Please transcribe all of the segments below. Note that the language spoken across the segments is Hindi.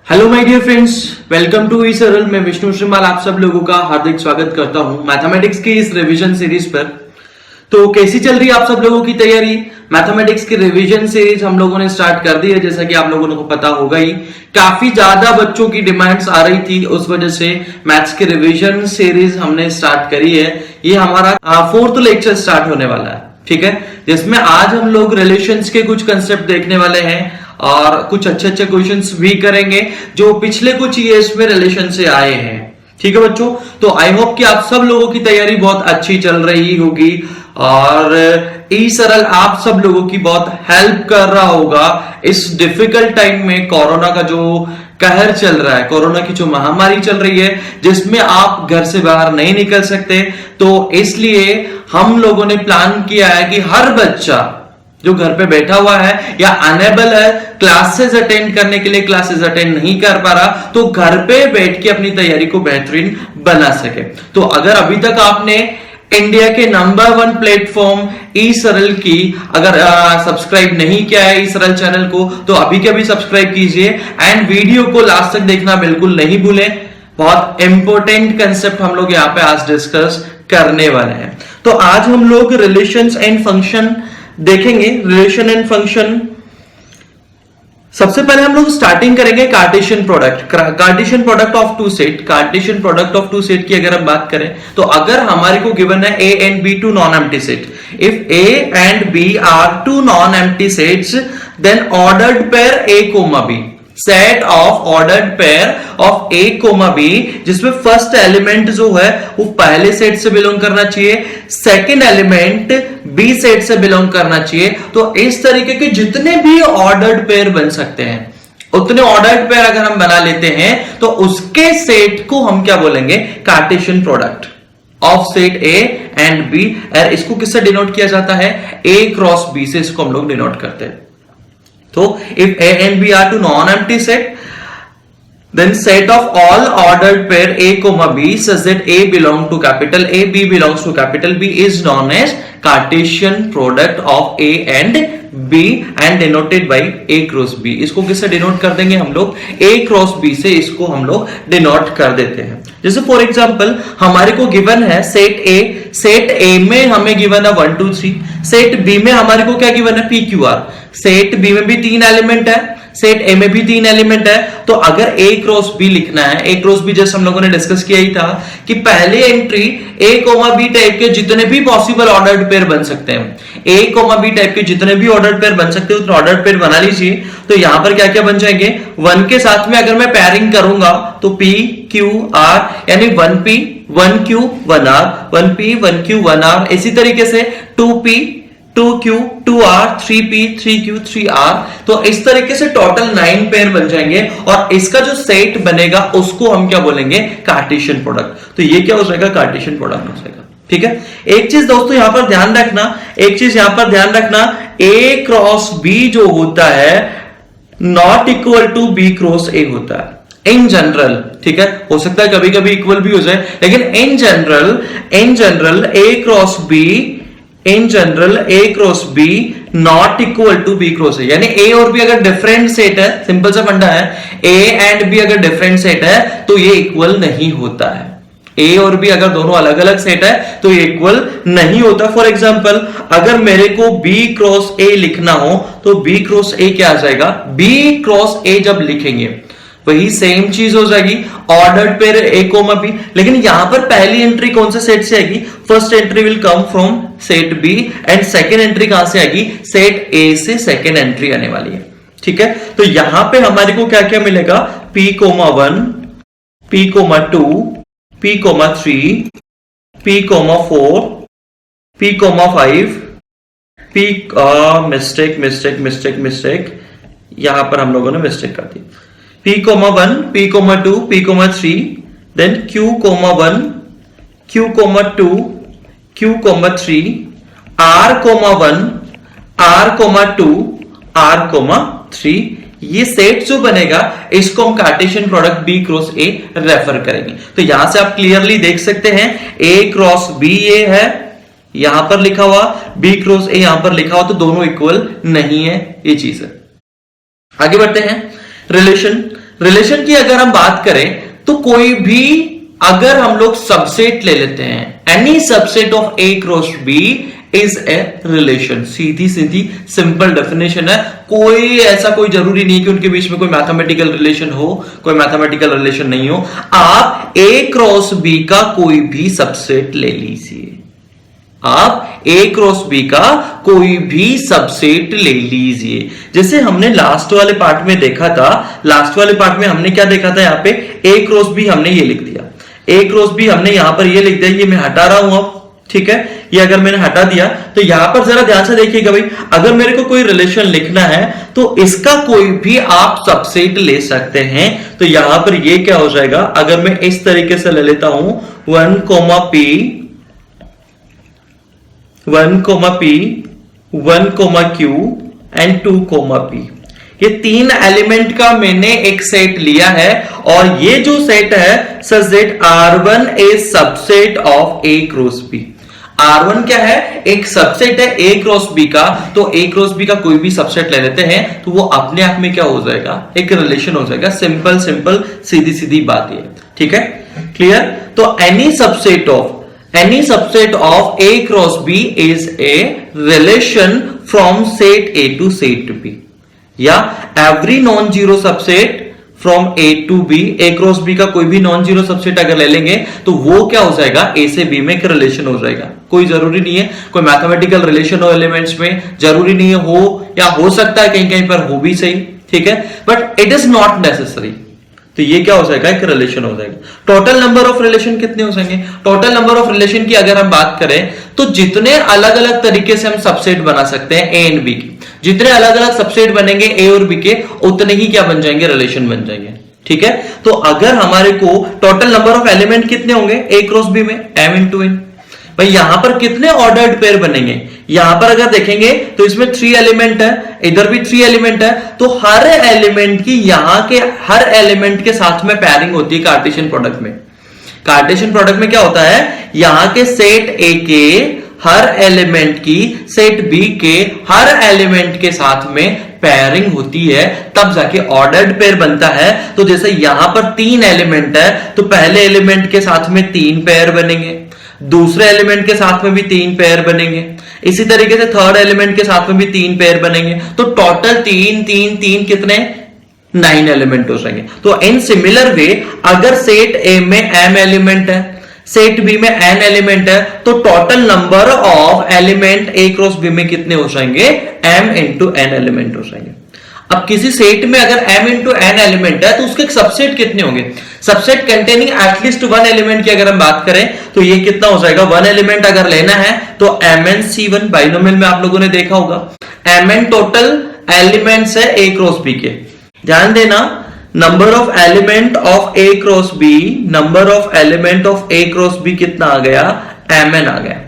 Hello my dear friends, welcome to eSaral. मैं विष्णु श्रीमाल आप सब लोगों का हार्दिक स्वागत करता हूं मैथमेटिक्स की इस रिवीजन सीरीज पर। तो कैसी चल रही है आप सब लोगों की तैयारी? मैथमेटिक्स की रिवीजन सीरीज हम लोगों ने स्टार्ट कर दी है, जैसा कि आप लोगों को पता होगा ही। काफी ज्यादा बच्चों की डिमांड्स आ रही थी, उस वजह से मैथ्स की रिवीजन सीरीज हमने स्टार्ट करी है। ये हमारा 4th लेक्चर स्टार्ट होने वाला है, ठीक है, जिसमें आज हम लोग रिलेशंस के कुछ कंसेप्ट देखने वाले हैं और कुछ अच्छे अच्छे क्वेश्चंस भी करेंगे जो पिछले कुछ ईयर्स में रिलेशन से आए हैं। ठीक है बच्चों, तो आई होप कि आप सब लोगों की तैयारी बहुत अच्छी चल रही होगी और ई सरल आप सब लोगों की बहुत हेल्प कर रहा होगा इस डिफिकल्ट टाइम में। कोरोना का जो कहर चल रहा है, कोरोना की जो महामारी चल रही है, जिसमें आप घर से बाहर नहीं निकल सकते, तो इसलिए हम लोगों ने प्लान किया है कि हर बच्चा जो घर पे बैठा हुआ है या अनेबल है क्लासेस अटेंड करने के लिए, क्लासेस अटेंड नहीं कर पा रहा, तो घर पे बैठ के अपनी तैयारी को बेहतरीन बना सके। तो अगर अभी तक आपने इंडिया के नंबर 1 प्लेटफॉर्म ई सरल की अगर सब्सक्राइब नहीं किया है ई सरल चैनल को, तो अभी के अभी सब्सक्राइब कीजिए एंड वीडियो को लास्ट तक देखना बिल्कुल नहीं भूलें। बहुत इंपॉर्टेंट कंसेप्ट हम लोग यहाँ पे आज डिस्कस करने वाले हैं। तो आज हम लोग रिलेशंस एंड फंक्शन देखेंगे। रिलेशन एंड फंक्शन, सबसे पहले हम लोग स्टार्टिंग करेंगे Cartesian product. Cartesian product of two set, Cartesian product of two set की अगर हम बात करें तो अगर हमारे को गिवन है A and B two non empty set, if A and B are two non empty sets then ordered pair A comma B, set of ordered pair of A comma B, जिसमें फर्स्ट एलिमेंट जो है वो पहले सेट से बिलोंग करना चाहिए, सेकंड एलिमेंट बी सेट से बिलोंग करना चाहिए। तो इस तरीके के जितने भी ऑर्डर्ड पेयर बन सकते हैं, उतने ऑर्डर्ड पेयर अगर हम बना लेते हैं तो उसके सेट को हम क्या बोलेंगे? Cartesian product of set A and B. इसको किससे डिनोट किया जाता है? ए क्रॉस बी से इसको हम लोग डिनोट करते हैं। So if A and B are two non-empty set, then set of all ordered pair A comma B such that A belong to capital A, B belongs to capital B is known as Cartesian product of A and B and denoted by A cross B। इसको किससे डिनोट कर देंगे हम लोग? A cross B से इसको हम लोग डिनोट कर देते हैं। जैसे फॉर एग्जांपल हमारे को गिवन है सेट A, सेट A में हमें गिवन है 1 2 3, सेट B में हमारे को क्या गिवन है? PQR। सेट B में भी 3 एलिमेंट है, सेट A में भी 3 एलिमेंट है। तो अगर A क्रॉस B लिखना है, A क्रॉस B जैसे हम लोगों ने डिस्कस किया ही था कि पहले entry A comma B type के जितने भी पॉसिबल ऑर्डर्ड पेयर बन सकते हैं, A कोमा B टाइप के जितने भी ऑर्डर्ड पेयर बन सकते हैं उतने ऑर्डर्ड पेयर बना लीजिए। तो यहां पर क्या क्या बन जाएंगे? 1 के साथ में अगर मैं पेयरिंग करूंगा तो P Q R, यानी 1P 1Q 1R, 1P 1Q 1R। इसी तरीके से 2P 2Q 2R, 3P 3Q 3R। तो इस तरीके से टोटल 9 पेयर बन जाएंगे और इसका जो सेट बनेगा उसको हम क्या बोलेंगे? Cartesian product. तो ये क्या हो जाएगा? कार्टेशियन प्रोडक्ट हो जाएगा। ठीक है, एक चीज दोस्तों यहां पर ध्यान रखना, एक चीज यहां पर ध्यान रखना, A क्रॉस B जो होता है not equal to B cross A होता है इन जनरल। ठीक है, हो सकता है कभी कभी इक्वल भी हो जाए, लेकिन in general A cross B, in general A cross B not equal to B cross A। यानी A और B अगर डिफरेंट सेट है, सिंपल सा फंडा है, A एंड B अगर डिफरेंट सेट है तो ये इक्वल नहीं होता है। A और B अगर दोनों अलग अलग सेट है तो ये इक्वल नहीं होता। फॉर एग्जांपल अगर मेरे को B क्रॉस A लिखना हो तो B क्रॉस A क्या आ जाएगा? B क्रॉस A जब लिखेंगे वही सेम चीज हो जाएगी, ordered pair A comma B। लेकिन यहां पर पहली एंट्री कौन से सेट से आएगी? First entry will come from set B and second entry कहां से आएगी? सेट A से सेकेंड एंट्री आने वाली है। ठीक है, तो यहां पे हमारे को क्या क्या मिलेगा? P comma 1, P comma 2, P comma 3, P comma 4, P comma 5, P mistake, यहां पर हम लोगों ने मिस्टेक कर दी। P comma 1, P comma 2, P comma 3, then Q comma 1, Q comma 2, Q comma 3, R comma 1, R comma 2, R comma 3। ये सेट जो बनेगा इसको हम Cartesian product B cross A refer करेंगे। तो यहां से आप क्लियरली देख सकते हैं A क्रॉस B ये है, यहां पर लिखा हुआ B क्रॉस A यहां पर लिखा हुआ, तो दोनों इक्वल नहीं है, ये चीज है। आगे बढ़ते हैं। रिलेशन रिलेशन की अगर हम बात करें तो कोई भी अगर हम लोग सबसेट ले लेते हैं, any subset of A cross B is a relation. सीधी सीधी सिंपल डेफिनेशन है, कोई ऐसा कोई जरूरी नहीं कि उनके बीच में कोई मैथमेटिकल रिलेशन हो, कोई मैथमेटिकल रिलेशन नहीं हो। आप ए क्रॉस बी का कोई भी सबसेट ले लीजिए, आप ए क्रॉस बी का कोई भी सबसेट ले लीजिए। जैसे हमने लास्ट वाले पार्ट में देखा था, लास्ट वाले पार्ट में हमने क्या देखा था, यहां पे ए क्रॉस बी हमने ये लिख दिया, ए क्रॉस बी हमने यहां पर ये लिख दिया, ये मैं हटा रहा हूं अब, ठीक है। ये अगर मैंने हटा दिया तो यहां पर जरा ध्यान से देखिएगा भाई, अगर मेरे को कोई रिलेशन लिखना है तो इसका कोई भी आप सबसेट ले सकते हैं। तो यहां पर ये क्या हो जाएगा, अगर मैं इस तरीके से ले लेता हूं 1 P 1 P 1 Q and 2 P, ये तीन एलिमेंट का मैंने एक सेट लिया है और ये जो सेट है such that R1 is subset of A cross B। R1 क्या है, एक सबसेट है A क्रॉस B का, तो A क्रॉस B का कोई भी सबसेट ले लेते हैं तो वो अपने आप में क्या हो जाएगा, एक रिलेशन हो जाएगा। सिंपल सिंपल सीधी सीधी बात है, ठीक है, क्लियर। तो any subset of A cross B is a relation from set A to set B, या every non zero subset from A to B, A cross B का कोई भी नॉन जीरो सबसेट अगर ले लेंगे तो वो क्या हो जाएगा, A से B में एक रिलेशन हो जाएगा। कोई जरूरी नहीं है कोई मैथमेटिकल रिलेशन हो एलिमेंट्स में, जरूरी नहीं है हो, या हो सकता है कहीं कहीं पर हो भी सही, ठीक है, but it is not necessary. तो ये क्या हो जाएगा, एक रिलेशन हो जाएगा। टोटल नंबर ऑफ रिलेशन कितने हो जाएंगे, टोटल नंबर ऑफ रिलेशन की अगर हम बात करें तो जितने अलग अलग तरीके से हम सबसेट बना सकते हैं ए एंड बी की, जितने अलग अलग सबसेट बनेंगे ए और बी के, उतने ही क्या बन जाएंगे, रिलेशन बन जाएंगे, ठीक है। तो अगर हमारे को टोटल नंबर ऑफ एलिमेंट कितने होंगे ए क्रॉस बी में, m इंटू n, भाई यहां पर कितने ऑर्डर्ड पेयर बनेंगे, यहां पर अगर देखेंगे तो इसमें 3 एलिमेंट है, इधर भी 3 एलिमेंट है, तो हर एलिमेंट की यहां के हर एलिमेंट के साथ में पेयरिंग होती है कार्टेशियन प्रोडक्ट में। कार्टेशियन प्रोडक्ट में क्या होता है, यहां के सेट ए के हर एलिमेंट की सेट बी के हर एलिमेंट के साथ में पेयरिंग होती है, तब जाके ऑर्डर्ड पेयर बनता है। तो जैसे यहां पर 3 एलिमेंट है तो पहले एलिमेंट के साथ में 3 पेयर बनेंगे, दूसरे एलिमेंट के साथ में भी 3 पेयर बनेंगे, इसी तरीके से थर्ड एलिमेंट के साथ में भी 3 पेयर बनेंगे। तो टोटल 3 3 3 कितने, 9 एलिमेंट हो जाएंगे। तो इन सिमिलर वे अगर सेट ए में m एलिमेंट है, सेट बी में n एलिमेंट है, तो total number of element A cross B में कितने हो जाएंगे, m इंटू n एलिमेंट हो जाएंगे। अब किसी सेट में अगर m इंटू n एलिमेंट है तो उसके सबसेट कितने होंगे, सबसेट कंटेनिंग एटलीस्ट 1 एलिमेंट की अगर हम बात करें तो ये कितना हो जाएगा, 1 एलिमेंट अगर लेना है तो mn c1, बाइनोमियल में आप लोगों ने देखा होगा, mn टोटल एलिमेंट्स है a क्रॉस b के। ध्यान देना, number of element of A cross B, number of element of A cross B कितना आ गया, mn आ गया।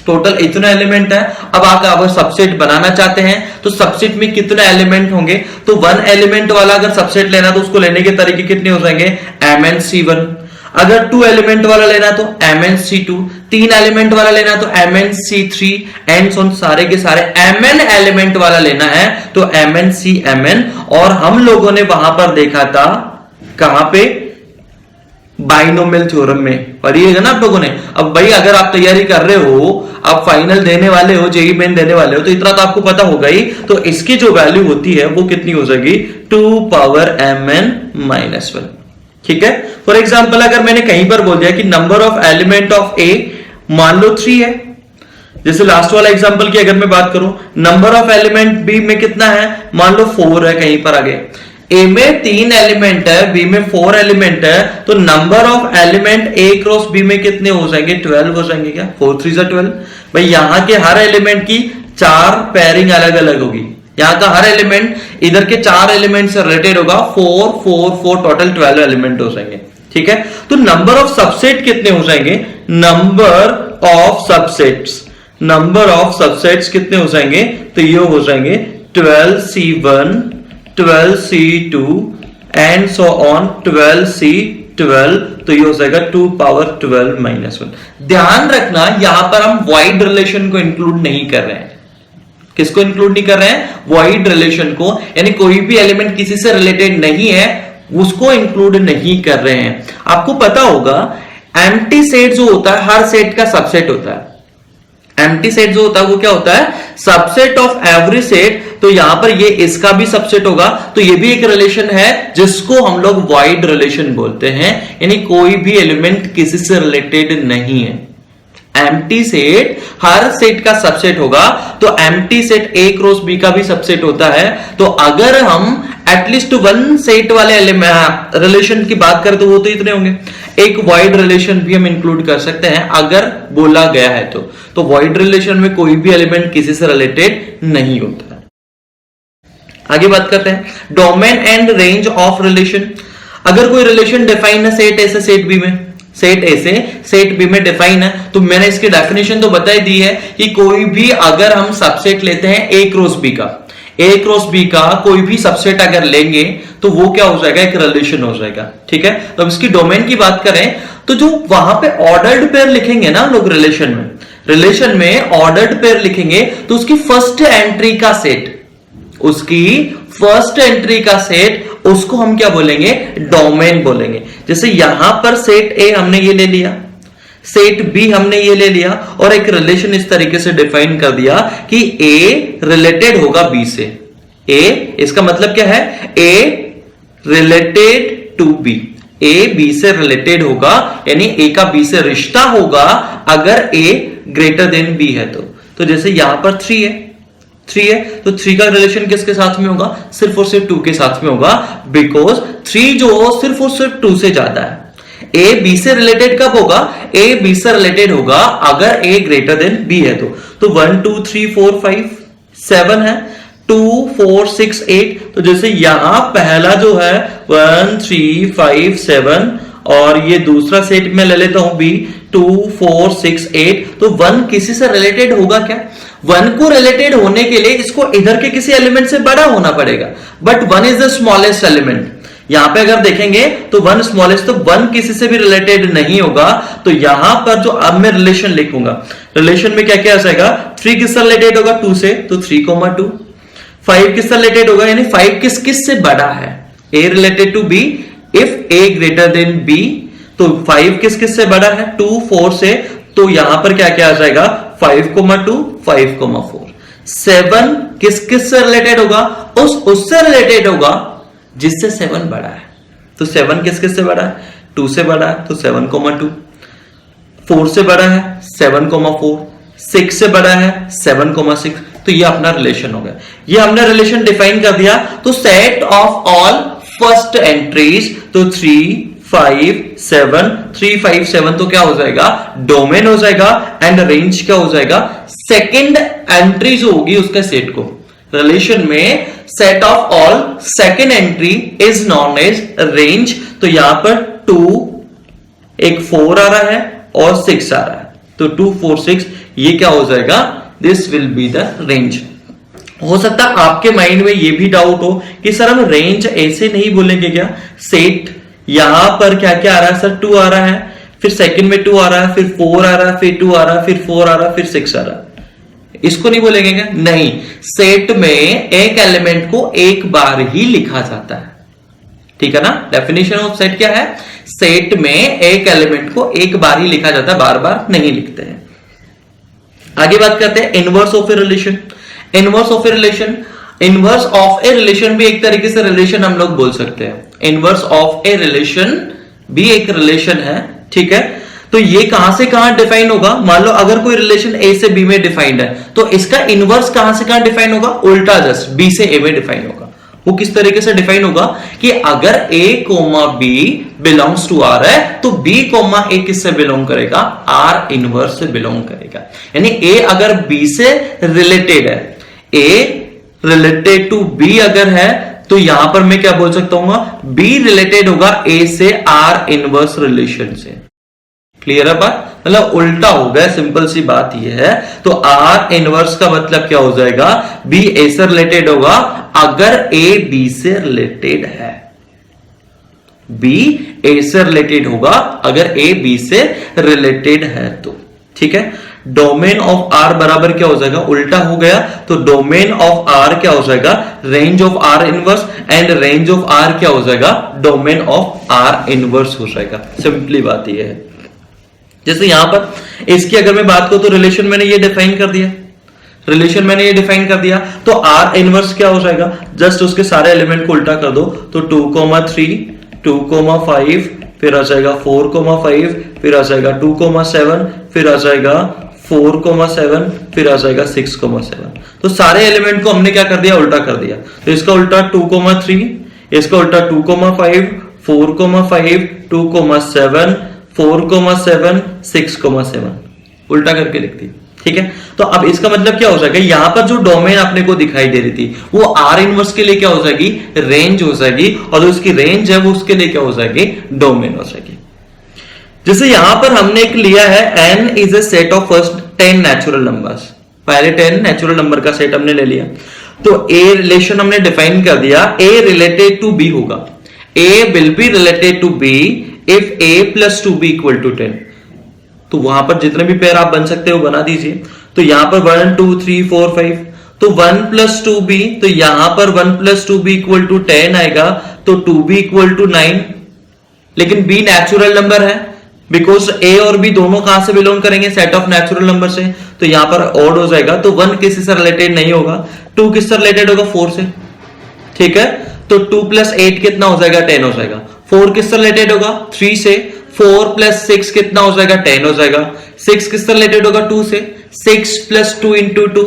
टोटल इतना एलिमेंट है। अब आप सबसेट बनाना चाहते हैं तो सबसेट में कितने एलिमेंट होंगे, तो 1 एलिमेंट वाला अगर सबसेट लेना तो उसको लेने के तरीके कितने हो जाएंगे, mn c1। अगर 2 एलिमेंट वाला लेना तो mn c2, 3 एलिमेंट वाला लेना तो mn c3 एंड सो सारे के सारे mn एलिमेंट वाला लेना है तो mn cmn। और हम लोगों ने वहां पर देखा था कहां पे, बाइनोमियल थ्योरम में पढ़िएगा ना आप लोगों ने। अब भाई अगर आप तैयारी कर रहे हो, आप फाइनल देने वाले हो, जेईई मेन देने वाले हो, तो इतना तो आपको पता होगा ही। तो इसकी जो वैल्यू होती है वो कितनी हो जाएगी, 2 पावर mn माइनस 1, ठीक है। फॉर एग्जाम्पल अगर मैंने कहीं पर बोल दिया कि नंबर ऑफ एलिमेंट ऑफ ए मान लो 3 है, जैसे लास्ट वाला एग्जांपल की अगर मैं बात करूं, नंबर ऑफ एलिमेंट बी में कितना है, मान लो 4 है कहीं पर आगे, ए में 3 एलिमेंट है, बी में 4 एलिमेंट है, तो number of element A cross B में कितने हो जाएंगे, 12 हो जाएंगे। क्या 4 3 12, भाई यहां के हर एलिमेंट की 4 पेयरिंग अलग अलग होगी, यहां का हर एलिमेंट इधर के 4 एलिमेंट से रिलेटेड होगा, 4 4 4 टोटल 12 एलिमेंट हो जाएंगे, ठीक है। तो नंबर ऑफ सबसेट कितने हो जाएंगे, number of subsets, number of subsets कितने हो जाएंगे, तो ये हो जाएंगे 12c1 12c2 and so on 12c12, तो ये हो जाएगा 2 पावर 12 माइनस 1। ध्यान रखना यहां पर हम वाइड रिलेशन को इंक्लूड नहीं कर रहे हैं। किसको इंक्लूड नहीं कर रहे हैं, वाइड रिलेशन को, यानी कोई भी एलिमेंट किसी से रिलेटेड नहीं है उसको इंक्लूड नहीं कर रहे हैं। आपको पता होगा एम्प्टी सेट जो होता है हर सेट का सबसेट होता है। एम्प्टी सेट जो होता है वो क्या होता है, सबसेट ऑफ एवरी सेट। तो यहां पर ये इसका भी सबसेट होगा, तो ये भी एक रिलेशन है जिसको हम लोग वॉइड रिलेशन बोलते हैं, यानी कोई भी एलिमेंट किसी से रिलेटेड नहीं है। एम्प्टी सेट हर सेट का सबसेट होगा, तो empty set A cross B का भी सबसेट होता है। तो अगर हम एटलीस्ट वन सेट वाले रिलेशन की बात करें तो वो तो इतने होंगे। एक वॉइड रिलेशन भी हम इंक्लूड कर सकते हैं अगर बोला गया है तो वॉइड रिलेशन में कोई भी एलिमेंट किसी से रिलेटेड नहीं होता है। आगे बात करते हैं domain and range of relation. अगर कोई रिलेशन डिफाइन है सेट ए से सेट बी में, सेट ए से सेट बी में डिफाइन है, तो मैंने इसकी डेफिनेशन तो बता दी है कि कोई भी अगर हम सबसेट लेते हैं ए क्रॉस बी का, ए क्रॉस बी का कोई भी सबसेट अगर लेंगे तो वो क्या हो जाएगा, एक रिलेशन हो जाएगा। ठीक है, तो अब इसकी डोमेन की बात करें तो जो वहां पे ऑर्डर्ड पेयर लिखेंगे ना लोग रिलेशन में ऑर्डर्ड पेयर लिखेंगे तो उसकी फर्स्ट एंट्री का सेट, उसकी फर्स्ट एंट्री का सेट उसको हम क्या बोलेंगे, डोमेन बोलेंगे। जैसे यहां पर सेट ए हमने ये ले लिया, सेट बी हमने ये ले लिया और एक रिलेशन इस तरीके से डिफाइन कर दिया कि ए रिलेटेड होगा बी से। ए इसका मतलब क्या है, A related to B, A B से रिलेटेड होगा, यानी ए का बी से रिश्ता होगा अगर ए ग्रेटर देन बी है तो जैसे यहां पर 3 है तो 3 का रिलेशन किसके साथ में होगा, सिर्फ और सिर्फ 2 के साथ में होगा, बिकॉज 3 जो सिर्फ और सिर्फ 2 से ज्यादा है। ए बी से रिलेटेड कब होगा, ए बी से रिलेटेड होगा अगर ए ग्रेटर देन बी है तो 1 2 3 4 5 7 है, 2 4 6 8। तो जैसे यहां पहला जो है 1 3 5 7 और ये दूसरा सेट में ले लेता हूं बी 2 4 6 8। तो 1 किसी से रिलेटेड होगा क्या, 1 को रिलेटेड होने के लिए इसको इधर के किसी एलिमेंट से बड़ा होना पड़ेगा, but 1 is the smallest element. यहां पे अगर देखेंगे तो 1 स्मॉलेस्ट, तो 1 किसी से भी रिलेटेड नहीं होगा। तो यहां पर जो अब मैं रिलेशन लिखूंगा, रिलेशन में क्या क्या आ जाएगा, 3 किससे रिलेटेड होगा 2 से, तो 3,2। 5 किससे रिलेटेड होगा, यानी 5 किस से बड़ा है, A related to B if A greater than B. तो 5 किस से बड़ा है, 2 4 से, तो यहां पर क्या क्या आ जाएगा 5,2 5,4। 7 किस से रिलेटेड होगा, उससे रिलेटेड होगा जिससे 7 बड़ा है। तो 7 किस से बड़ा है, 2 से बड़ा है तो 7,2। 4 से बड़ा है 7,4, 6 से बड़ा है 7,6। तो ये अपना रिलेशन हो गया, ये हमने रिलेशन डिफाइन कर दिया। तो set of all first entries, तो 3 5 7 3 5 7 तो क्या हो जाएगा, डोमेन हो जाएगा, एंड रेंज क्या हो जाएगा, सेकेंड एंट्री जो होगी उसका सेट को। रिलेशन में set of all second entry is known as range. तो यहां पर 2 एक 4 आ रहा है और 6 आ रहा है, तो 2 4 6 ये क्या हो जाएगा, this will be the range. हो सकता है आपके माइंड में ये भी डाउट हो कि सर हम रेंज ऐसे नहीं बोलेंगे क्या, सेट यहां पर क्या क्या आ रहा है सर, 2 आ रहा है, फिर सेकंड में 2 आ रहा है, फिर 4 आ रहा है, फिर 2 आ रहा है, फिर 4 आ रहा है, फिर 6 आ रहा है, इसको नहीं बोलेंगे क्या, नहीं। सेट में एक एलिमेंट को एक बार ही लिखा जाता है, ठीक है ना। डेफिनेशन ऑफ सेट क्या है, सेट में एक एलिमेंट को एक बार ही लिखा जाता है, बार बार नहीं लिखते हैं। आगे बात करते हैं inverse of a relation. Inverse of a relation, inverse of a relation भी एक तरीके से रिलेशन हम लोग बोल सकते हैं। इनवर्स ऑफ ए रिलेशन भी एक रिलेशन है, ठीक है। तो ये कहां से कहां डिफाइन होगा, मान लो अगर कोई रिलेशन ए से बी में डिफाइंड है तो इसका इनवर्स कहां से कहां डिफाइन होगा, उल्टा जस्ट बी से ए में डिफाइन होगा। वो किस तरीके से डिफाइन होगा कि अगर A comma B belongs to R है तो बी कोमा ए किससे बिलोंग करेगा, आर इनवर्स से बिलोंग करेगा। यानी ए अगर बी से रिलेटेड है, ए रिलेटेड टू बी अगर है तो यहां पर मैं क्या बोल सकता हूं, बी रिलेटेड होगा ए से आर इनवर्स रिलेशन से। क्लियर है बात, मतलब उल्टा हो गया, सिंपल सी बात यह है। तो आर इनवर्स का मतलब क्या हो जाएगा, बी ए से रिलेटेड होगा अगर ए बी से रिलेटेड है, बी ए से रिलेटेड होगा अगर ए बी से रिलेटेड है तो, ठीक है। डोमेन ऑफ आर बराबर क्या हो जाएगा, उल्टा हो गया, तो डोमेन ऑफ आर क्या हो जाएगा, range of R inverse, and range of R क्या हो जाएगा, डोमेन ऑफ आर इनवर्स हो जाएगा। सिंपली बात यह है। जैसे यहां पर इसकी अगर मैं बात करूं तो रिलेशन मैंने ये डिफाइन कर दिया, रिलेशन मैंने ये डिफाइन कर दिया, तो आर इनवर्स क्या हो जाएगा, जस्ट उसके सारे एलिमेंट को उल्टा कर दो, तो 2,3, 2,5, फिर आ जाएगा 4,5, फिर आ जाएगा 2,7, फिर आ जाएगा 4,7, फिर आ जाएगा 6,7। तो सारे एलिमेंट को हमने क्या कर दिया, उल्टा कर दिया। तो इसका उल्टा 2,3, इसका उल्टा 2,5, 4,5, 2,7, 4,7, 6,7 उल्टा करके लिख दी। ठीक है, तो अब इसका मतलब क्या हो जाएगा, यहां पर जो डोमेन आपने को दिखाई दे रही थी वो आर इनवर्स के लिए क्या हो जाएगी, रेंज हो जाएगी, और जो उसकी रेंज है वो उसके लिए क्या हो जाएगी, डोमेन हो जाएगी। जैसे यहां पर हमने एक लिया है n is a set of first 10 natural numbers, पहले 10 नेचुरल नंबर का सेट हमने ले लिया, तो a रिलेशन हमने डिफाइन कर दिया, a रिलेटेड टू b होगा, a will be related to b if a plus 2b equal to 10। तो वहां पर जितने भी पेयर आप बन सकते हो बना दीजिए। तो यहां पर 1 2 3 4 5, तो 1 प्लस 2b, तो यहां पर 1 प्लस 2b इक्वल टू 10 आएगा, तो 2b इक्वल टू 9, लेकिन b नेचुरल नंबर है, बिकॉज a और b दोनों कहां से बिलोंग करेंगे, सेट ऑफ नेचुरल नंबर से, तो यहां पर ऑड हो जाएगा, तो 1 किसी से रिलेटेड नहीं होगा, 2 किससे रिलेटेड होगा, 4 से। ठीक है, तो 2 प्लस 8 कितना हो जाएगा, 10 हो जाएगा। 4 किससे रिलेटेड होगा, 3 से। 4 प्लस 6 कितना हो जाएगा, 10 हो जाएगा। 6 किससे रिलेटेड होगा, 2 से। 6 प्लस 2 इंटू 2,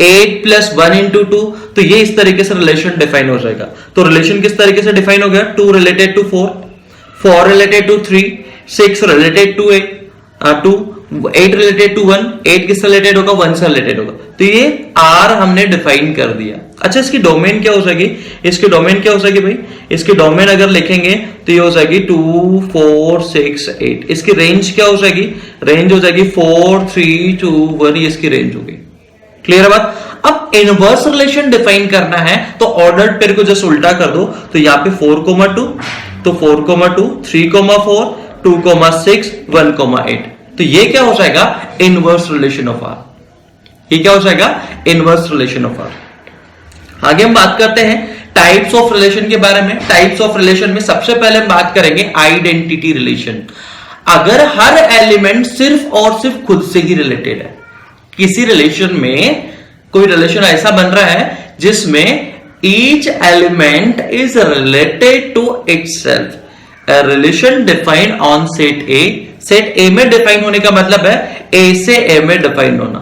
8 प्लस 1 इंटू 2, तो ये इस तरीके से रिलेशन डिफाइन हो जाएगा। तो रिलेशन किस तरीके से डिफाइन हो गया, 2 related to 4, 4 related to 3, 6 related to 2, 8 related to 1, 8 किससे रिलेटेड होगा, 1 से रिलेटेड होगा। तो ये R हमने डिफाइन कर दिया। अच्छा, इसकी डोमेन क्या हो जाएगी, इसकी डोमेन क्या हो जाएगी भाई, इसकी डोमेन अगर लिखेंगे तो ये हो जाएगी 2 4 6 8। इसकी रेंज क्या हो जाएगी, रेंज हो जाएगी 4 3 2 1, ये इसकी रेंज होगी। क्लियर है बात। अब इनवर्स रिलेशन डिफाइन करना है तो ऑर्डर्ड पेयर को जस्ट उल्टा कर दो, तो यहां पे 4,2, तो 4,2, 3,4, 2,6, 1,8, तो ये क्या हो जाएगा, इनवर्स रिलेशन ऑफ आर। ये क्या हो जाएगा, इनवर्स रिलेशन ऑफ आर। आगे हम बात करते हैं टाइप्स ऑफ रिलेशन के बारे में। टाइप्स ऑफ रिलेशन में सबसे पहले हम बात करेंगे आइडेंटिटी रिलेशन। अगर हर एलिमेंट सिर्फ और सिर्फ खुद से ही रिलेटेड है, किसी रिलेशन में कोई रिलेशन ऐसा बन रहा है जिसमें each element is related to itself, a relation defined on set A। Set A में डिफाइन होने का मतलब है A से A में डिफाइन होना,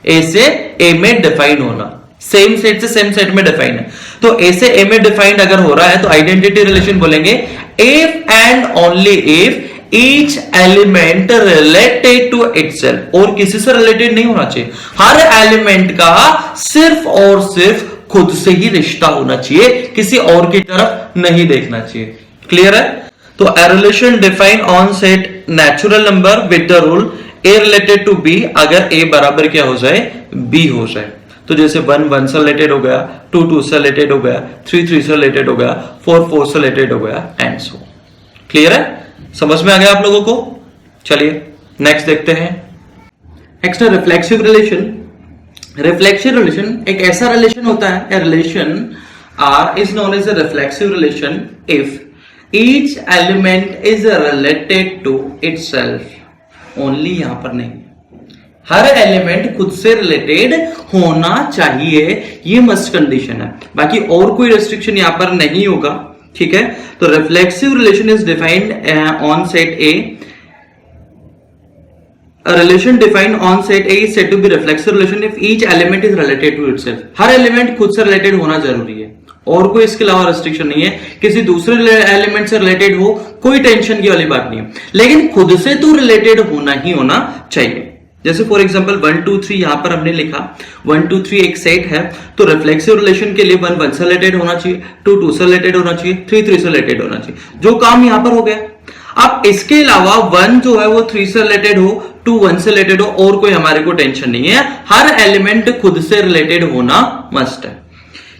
A से A में डिफाइन होना, सेम सेट से सेम सेट में डिफाइन है। तो A से A में डिफाइंड अगर हो रहा है तो आइडेंटिटी रिलेशन बोलेंगे if and only if each element related to itself, और किसी से रिलेटेड नहीं होना चाहिए। हर एलिमेंट का सिर्फ और सिर्फ खुद से ही रिश्ता होना चाहिए, किसी और की तरफ नहीं देखना चाहिए। क्लियर है। तो a relation defined on set natural number with the rule a related to b, अगर a बराबर क्या हो जाए, b हो जाए। तो जैसे 1 1 से रिलेटेड हो गया, 2 2 से रिलेटेड हो गया, 3 3 से रिलेटेड हो गया, 4 4 से रिलेटेड हो गया, एंड सो। क्लियर है, समझ में आ गया आप लोगों को। चलिए नेक्स्ट देखते हैं। नेक्स्ट है रिफ्लेक्सिव रिलेशन। रिफ्लेक्सिव रिलेशन एक ऐसा रिलेशन होता है, a relation R is known as a reflexive relation if each element is related to itself। only यहां पर नहीं, हर एलिमेंट खुद से रिलेटेड होना चाहिए, ये मस्ट कंडीशन है, बाकी और कोई रेस्ट्रिक्शन यहां पर नहीं होगा। ठीक है, तो reflexive relation is defined on set A. A relation defined on set A is said to be reflexive relation if each element is related to itself। Her element खुद से रिलेटेड होना जरूरी है, और कोई इसके अलावा रेस्ट्रिक्शन नहीं है। किसी दूसरे एलिमेंट से रिलेटेड हो, कोई टेंशन की वाली बात नहीं है, लेकिन खुद से तो रिलेटेड होना ही होना चाहिए। जैसे फॉर एग्जांपल 1 2 3 यहां पर हमने लिखा, 1 2 3 एक सेट है, तो रिफ्लेक्सिव रिलेशन के लिए 1 1 से रिलेटेड होना चाहिए, 2 2 से रिलेटेड होना चाहिए, 3 3 से रिलेटेड होना चाहिए। जो काम यहां पर हो गया। अब इसके अलावा 1 जो है वो 3 से रिलेटेड हो, 2 1 से रिलेटेड हो, और कोई हमारे को टेंशन नहीं है, हर एलिमेंट खुद से रिलेटेड होना मस्ट है।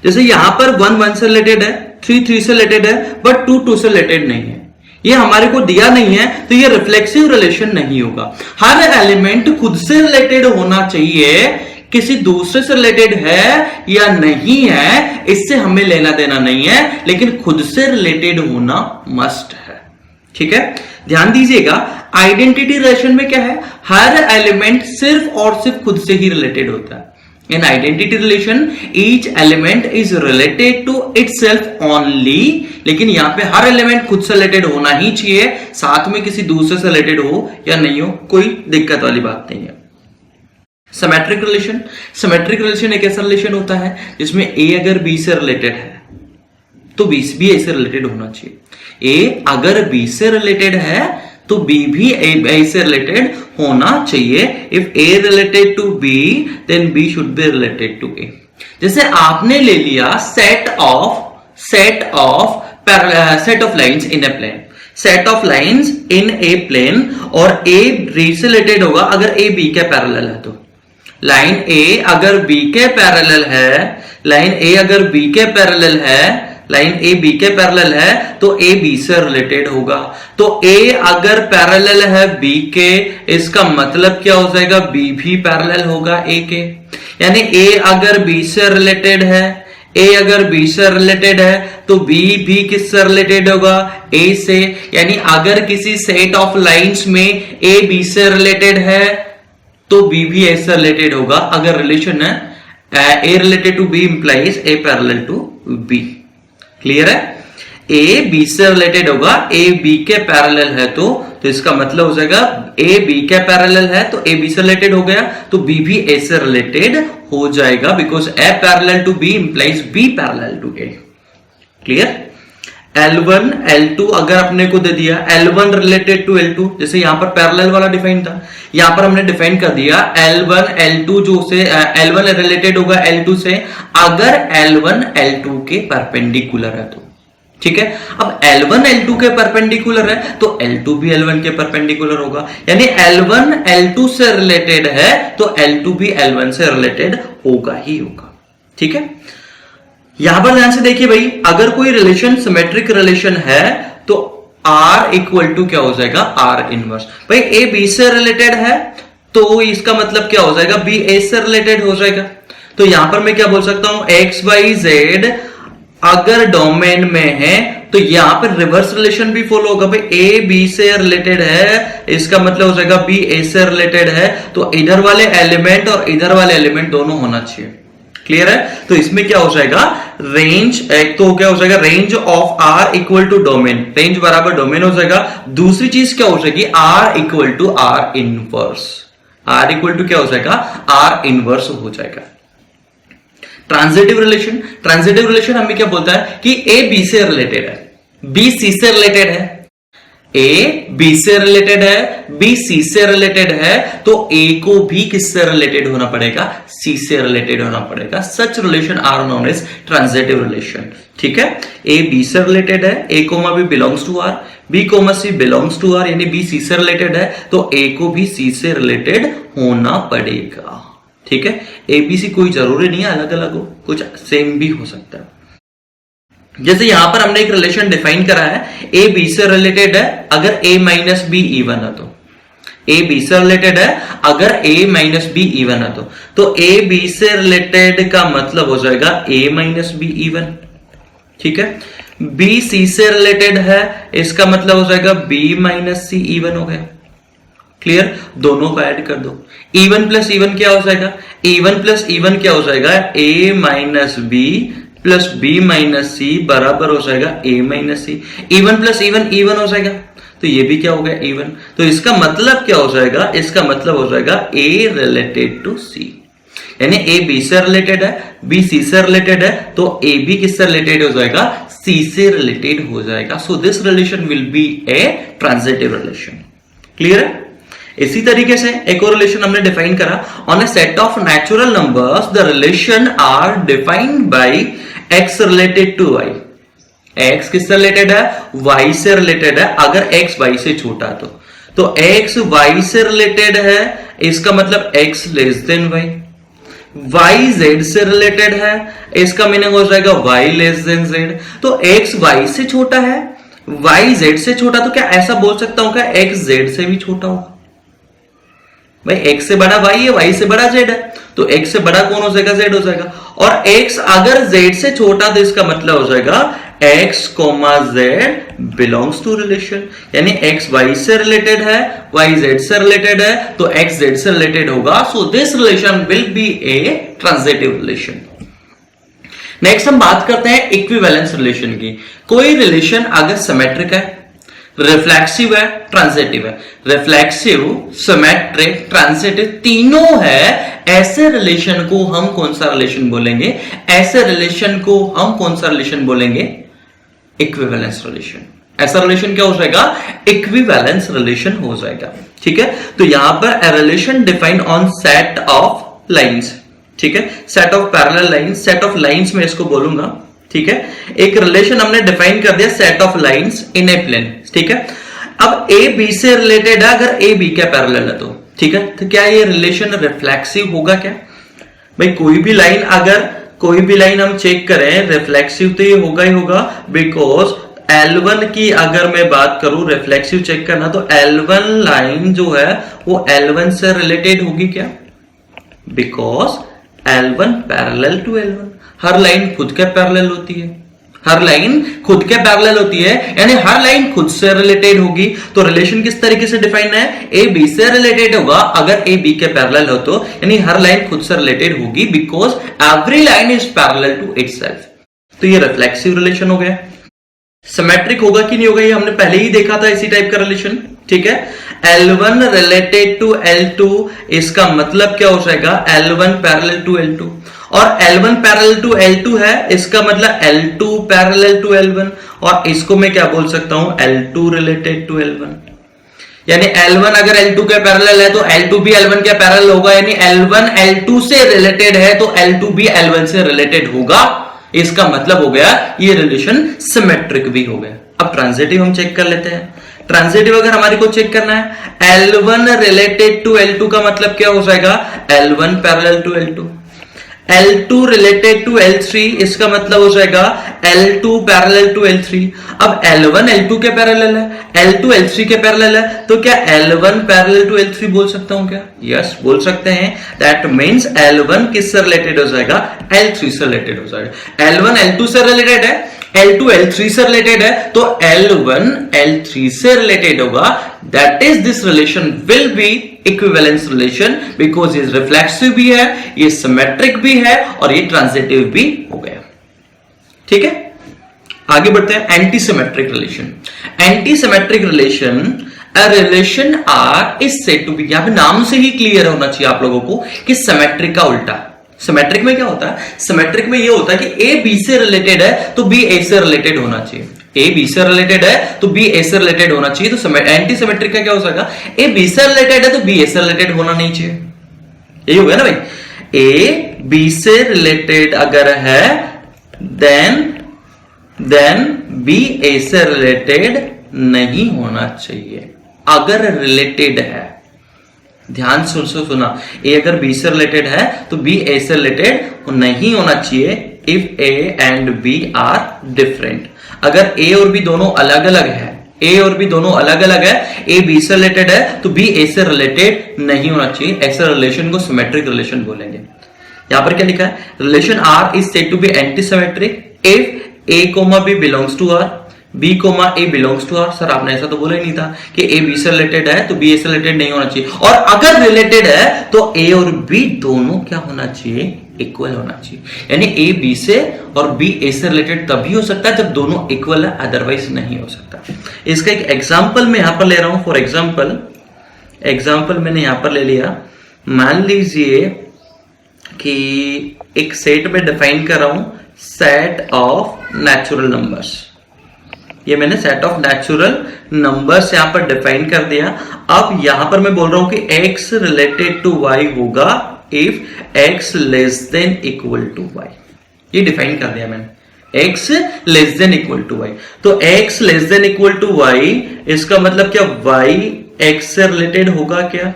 जैसे यहां पर 1 1 से रिलेटेड है, 3 3 से रिलेटेड है, बट 2 2 से रिलेटेड नहीं है। ये हमारे को दिया नहीं है, तो ये रिफ्लेक्सिव रिलेशन नहीं होगा। हर एलिमेंट खुद से रिलेटेड होना चाहिए, किसी दूसरे से रिलेटेड है या नहीं है इससे हमें लेना देना नहीं है, लेकिन खुद से रिलेटेड होना मस्ट है। ठीक है, ध्यान दीजिएगा, आइडेंटिटी रिलेशन में क्या है, हर एलिमेंट सिर्फ और सिर्फ खुद से ही रिलेटेड होता है। In identity relation each element is related to itself only, लेकिन यहां पे हर एलिमेंट खुद से रिलेटेड होना ही चाहिए, साथ में किसी दूसरे से रिलेटेड हो या नहीं हो कोई दिक्कत वाली बात नहीं है। सिमेट्रिक रिलेशन, सिमेट्रिक रिलेशन एक ऐसा रिलेशन होता है जिसमें ए अगर बी से रिलेटेड है तो बी भी ए से रिलेटेड होना चाहिए। ए अगर बी से रिलेटेड है तो बी भी ए से रिलेटेड होना चाहिए। If A related to B then B should be related to A. जैसे आपने ले लिया set of lines in a plane, set of lines in a plane, और ए बी से रिलेटेड होगा अगर ए बी के पैरेलल है तो। लाइन ए अगर बी के पैरेलल है, लाइन ए अगर बी के पैरेलल है, लाइन ए बी के पैरेलल है तो ए बी से रिलेटेड होगा। तो ए अगर पैरेलल है बी के, इसका मतलब क्या हो जाएगा, बी भी पैरेलल होगा ए के। यानी ए अगर बी से रिलेटेड है, ए अगर बी से रिलेटेड है तो बी भी किससे रिलेटेड होगा, ए से। यानी अगर किसी सेट ऑफ लाइंस में ए बी से रिलेटेड है तो बी भी ए से रिलेटेड होगा। अगर रिलेशन है A related to B implies A parallel to B. Clear है, ए बी से रिलेटेड होगा, ए बी के पैरेलल है तो इसका मतलब हो जाएगा ए बी के पैरेलल है तो ए बी से रिलेटेड हो गया, तो बी भी ए से रिलेटेड हो जाएगा, because a parallel to B implies b parallel to a. Clear, L1 L2 अगर अपने को दे दिया L1 रिलेटेड टू L2, जैसे यहां पर पैरेलल वाला डिफाइन था, यहां पर हमने डिफाइन कर दिया L1 L2 जो से L1 रिलेटेड होगा L2 से अगर L1 L2 के परपेंडिकुलर है तो। ठीक है, अब L1 L2 के परपेंडिकुलर है तो L2 भी L1 के परपेंडिकुलर होगा। यानी L1 L2 से रिलेटेड है तो L2 भी L1 से रिलेटेड होगा ही होगा। ठीक है, यहां पर ध्यान से देखिए भाई, अगर कोई रिलेशन सिमेट्रिक रिलेशन है तो R इक्वल टू क्या हो जाएगा, R इनवर्स। भाई ए बी से रिलेटेड है तो इसका मतलब क्या हो जाएगा, बी ए से रिलेटेड हो जाएगा। तो यहां पर मैं क्या बोल सकता हूं, एक्स वाई जेड अगर डोमेन में है तो यहां पर रिवर्स रिलेशन भी फॉलो होगा। भाई ए बी से रिलेटेड है, इसका मतलब हो जाएगा बी ए से रिलेटेड है, तो इधर वाले एलिमेंट और इधर वाले एलिमेंट दोनों होना चाहिए। क्लियर है, तो इसमें क्या हो जाएगा, रेंज, एक तो क्या हो जाएगा, range of R equal to domain, range बराबर डोमेन हो जाएगा। दूसरी चीज क्या हो जाएगी, R equal to R inverse, R equal to क्या हो जाएगा, आर इनवर्स हो जाएगा। ट्रांजिटिव रिलेशन, ट्रांजिटिव रिलेशन हमें क्या बोलता है कि ए बी से रिलेटेड है, बी सी से रिलेटेड है, ए बी से रिलेटेड है, बी सी से रिलेटेड है, तो ए को भी किससे रिलेटेड होना पड़ेगा, सी से रिलेटेड होना पड़ेगा। Such relation are known as transitive relation. ठीक है, ए बी से रिलेटेड है, A comma B belongs to R, B comma C belongs to R, यानी बी सी से रिलेटेड है तो ए को भी सी से रिलेटेड होना पड़ेगा। ठीक है, ए बी सी कोई जरूरी नहीं है अलग अलग हो, कुछ सेम भी हो सकता है। जैसे यहां पर हमने एक रिलेशन डिफाइन करा है, ए बी से रिलेटेड है अगर ए माइनस बी इवन है तो, ए बी से रिलेटेड है अगर ए माइनस बी इवन है तो ए बी से रिलेटेड का मतलब हो जाएगा ए माइनस बी इवन। ठीक है, बी सी से रिलेटेड है, इसका मतलब हो जाएगा बी माइनस सी इवन हो गया। क्लियर, दोनों को ऐड कर दो, इवन प्लस इवन क्या हो जाएगा, इवन प्लस इवन क्या हो जाएगा, A minus B plus B minus C बराबर हो जाएगा A minus C. Even plus even even हो जाएगा, तो ये भी क्या हो गया, इवन। तो इसका मतलब क्या हो जाएगा, इसका मतलब हो जाएगा ए रिलेटेड टू सी, यानी ए बी से रिलेटेड है, बी सी से रिलेटेड है, तो ए बी किससे रिलेटेड हो जाएगा, सी से रिलेटेड हो जाएगा। सो this relation will be a transitive relation. Clear है, इसी तरीके से एक और रिलेशन हमने डिफाइन करा, on a set of natural numbers the relation R defined by x related to y. X किससे रिलेटेड है, वाई से रिलेटेड है अगर एक्स वाई से छोटा तो एक्स वाई से रिलेटेड है, इसका मतलब x less than y. Y z से रिलेटेड है, इसका मीनिंग हो जाएगा वाई लेस देन जेड। तो एक्स वाई से छोटा है, y z से छोटा, तो क्या ऐसा बोल सकता हूं क्या x z से भी छोटा होगा? भाई x से बड़ा y है, y से बड़ा z है, तो x से बड़ा कौन हो जाएगा? z हो जाएगा। और x अगर z से छोटा तो इसका मतलब हो जाएगा x, z belongs to relation, यानी x y से रिलेटेड है, y z से रिलेटेड है, तो x z से रिलेटेड होगा। So this relation will be a transitive relation. Next हम बात करते हैं इक्विवेलेंस रिलेशन की। कोई रिलेशन अगर सिमेट्रिक है, रिफ्लेक्सिव है, ट्रांजिटिव है, रिफ्लेक्सिव, सिमेट्रिक, ट्रांजिटिव तीनों है, ऐसे रिलेशन को हम कौन सा रिलेशन बोलेंगे? ऐसे रिलेशन को हम कौन सा रिलेशन बोलेंगे? Equivalence relation. ऐसा रिलेशन क्या हो जाएगा? इक्विवेलेंस रिलेशन हो जाएगा। ठीक है, तो यहां पर a relation defined on set of lines. ठीक है, set of parallel lines, set of lines में इसको बोलूंगा। ठीक है, एक रिलेशन हमने डिफाइन कर दिया, set of lines in a plane. ठीक है, अब ए बी से रिलेटेड है, अगर ए बी के पैरेलल है तो ठीक है, तो क्या ये रिलेशन रिफ्लेक्सिव होगा क्या? भाई कोई भी लाइन, अगर कोई भी लाइन हम चेक करें रिफ्लेक्सिव तो ये होगा ही होगा, बिकॉज L1 की अगर मैं बात करूं रिफ्लेक्सिव चेक करना, तो L1 लाइन जो है वो L1 से रिलेटेड होगी क्या? Because L1 parallel to L1, हर लाइन खुद के पैरेलल होती है, हर लाइन खुद के पैरेलल होती है, यानी हर लाइन खुद से रिलेटेड होगी। तो रिलेशन किस तरीके से डिफाइन है? ए बी से रिलेटेड होगा, अगर ए बी के पैरेलल हो तो, यानी हर लाइन खुद से रिलेटेड होगी, because every line is parallel to itself. तो ये रिफ्लेक्सिव रिलेशन हो गया। सिमेट्रिक होगा कि नहीं होगा ये हमने पहले ही देखा था, इसी टाइप का रिलेशन। ठीक है, L1 रिलेटेड टू L2, इसका मतलब क्या हो जाएगा? L1 पैरेलल टू L2, और L1 पैरेलल टू L2 है, इसका मतलब L2 पैरेलल टू L1, और इसको मैं क्या बोल सकता हूं? L2 रिलेटेड टू L1, यानी L1 अगर L2 के पैरेलल है तो L2 भी L1 के पैरेलल होगा, यानी L1 L2 से रिलेटेड है तो L2 भी L1 से रिलेटेड होगा। इसका मतलब हो गया ये रिलेशन सिमेट्रिक भी हो गया। अब ट्रांजिटिव हम चेक कर लेते हैं। ट्रांजिटिव अगर हमारे को चेक करना है, L1 रिलेटेड टू L2 का मतलब क्या हो जाएगा? L1 parallel to L2, L2 related to L3, इसका मतलब हो जाएगा L2 पैरेलल टू L3। अब L1 L2 के पैरेलल है, L2 L3 के पैरेलल है, तो क्या L1 पैरेलल टू L3 बोल सकता हूं क्या? यस, बोल सकते हैं। दैट मींस L1 किससे रिलेटेड हो जाएगा? L3 से रिलेटेड हो जाएगा। L1 L2 से रिलेटेड है, L2 L3 से रिलेटेड है, तो L1 L3 से रिलेटेड होगा। That is this relation will B equivalence relation, because ये रिफ्लेक्सिव भी है, ये सिमेट्रिक भी है, और ये ट्रांजिटिव भी हो गया। ठीक है, आगे बढ़ते हैं। Antisymmetric relation. Antisymmetric relation, a relation R is said to be, यहां पे नाम से ही क्लियर होना चाहिए आप लोगों को कि सिमेट्रिक का उल्टा। सिमेट्रिक में क्या होता है? सिमेट्रिक में ये होता है कि ए बी से रिलेटेड है तो बी ए से रिलेटेड होना चाहिए, ए बी से रिलेटेड है तो बी ए से रिलेटेड होना चाहिए। तो एंटी सिमेट्रिक का क्या हो जाएगा? ए बी से रिलेटेड है तो बी ए से रिलेटेड होना नहीं चाहिए। यही हो गया ना भाई, ए बी से रिलेटेड अगर है देन बी ए से रिलेटेड नहीं होना चाहिए। अगर रिलेटेड है, ध्यान सुना, ए अगर बी से रिलेटेड है तो बी ए से रिलेटेड नहीं होना चाहिए if A and B are different. अगर ए और बी दोनों अलग अलग है, ए और बी दोनों अलग अलग है, ए बी से रिलेटेड है तो बी ए से रिलेटेड नहीं होना चाहिए। ऐसे रिलेशन को सिमेट्रिक रिलेशन बोलेंगे। यहां पर क्या लिखा है? Relation R is said to be antisymmetric if a comma B belongs to R, B comma a belongs to R. Sir आपने ऐसा तो बोला ही नहीं था कि ए बी से रिलेटेड है तो बी ए से रिलेटेड नहीं होना चाहिए, और अगर रिलेटेड है तो ए और बी दोनों क्या होना चाहिए? इक्वल होना चाहिए। यानी ए बी से और बी ए से रिलेटेड तभी हो सकता है जब दोनों इक्वल है, अदरवाइज नहीं हो सकता। इसका एक एग्जाम्पल मैं यहां पर ले रहा हूं। फॉर एग्जाम्पल मैंने यहां पर ले लिया, मान लीजिए कि एक सेट में डिफाइन कर रहा हूं सेट ऑफ नेचुरल नंबर्स। ये मैंने सेट ऑफ नेचुरल नंबर्स यहां पर डिफाइन कर दिया। अब यहां पर मैं बोल रहा हूं कि x रिलेटेड टू y होगा if x less than equal to y। ये डिफाइन कर दिया मैंने, x less than equal to y। तो x less than equal to y, इसका मतलब क्या? y x से रिलेटेड होगा क्या?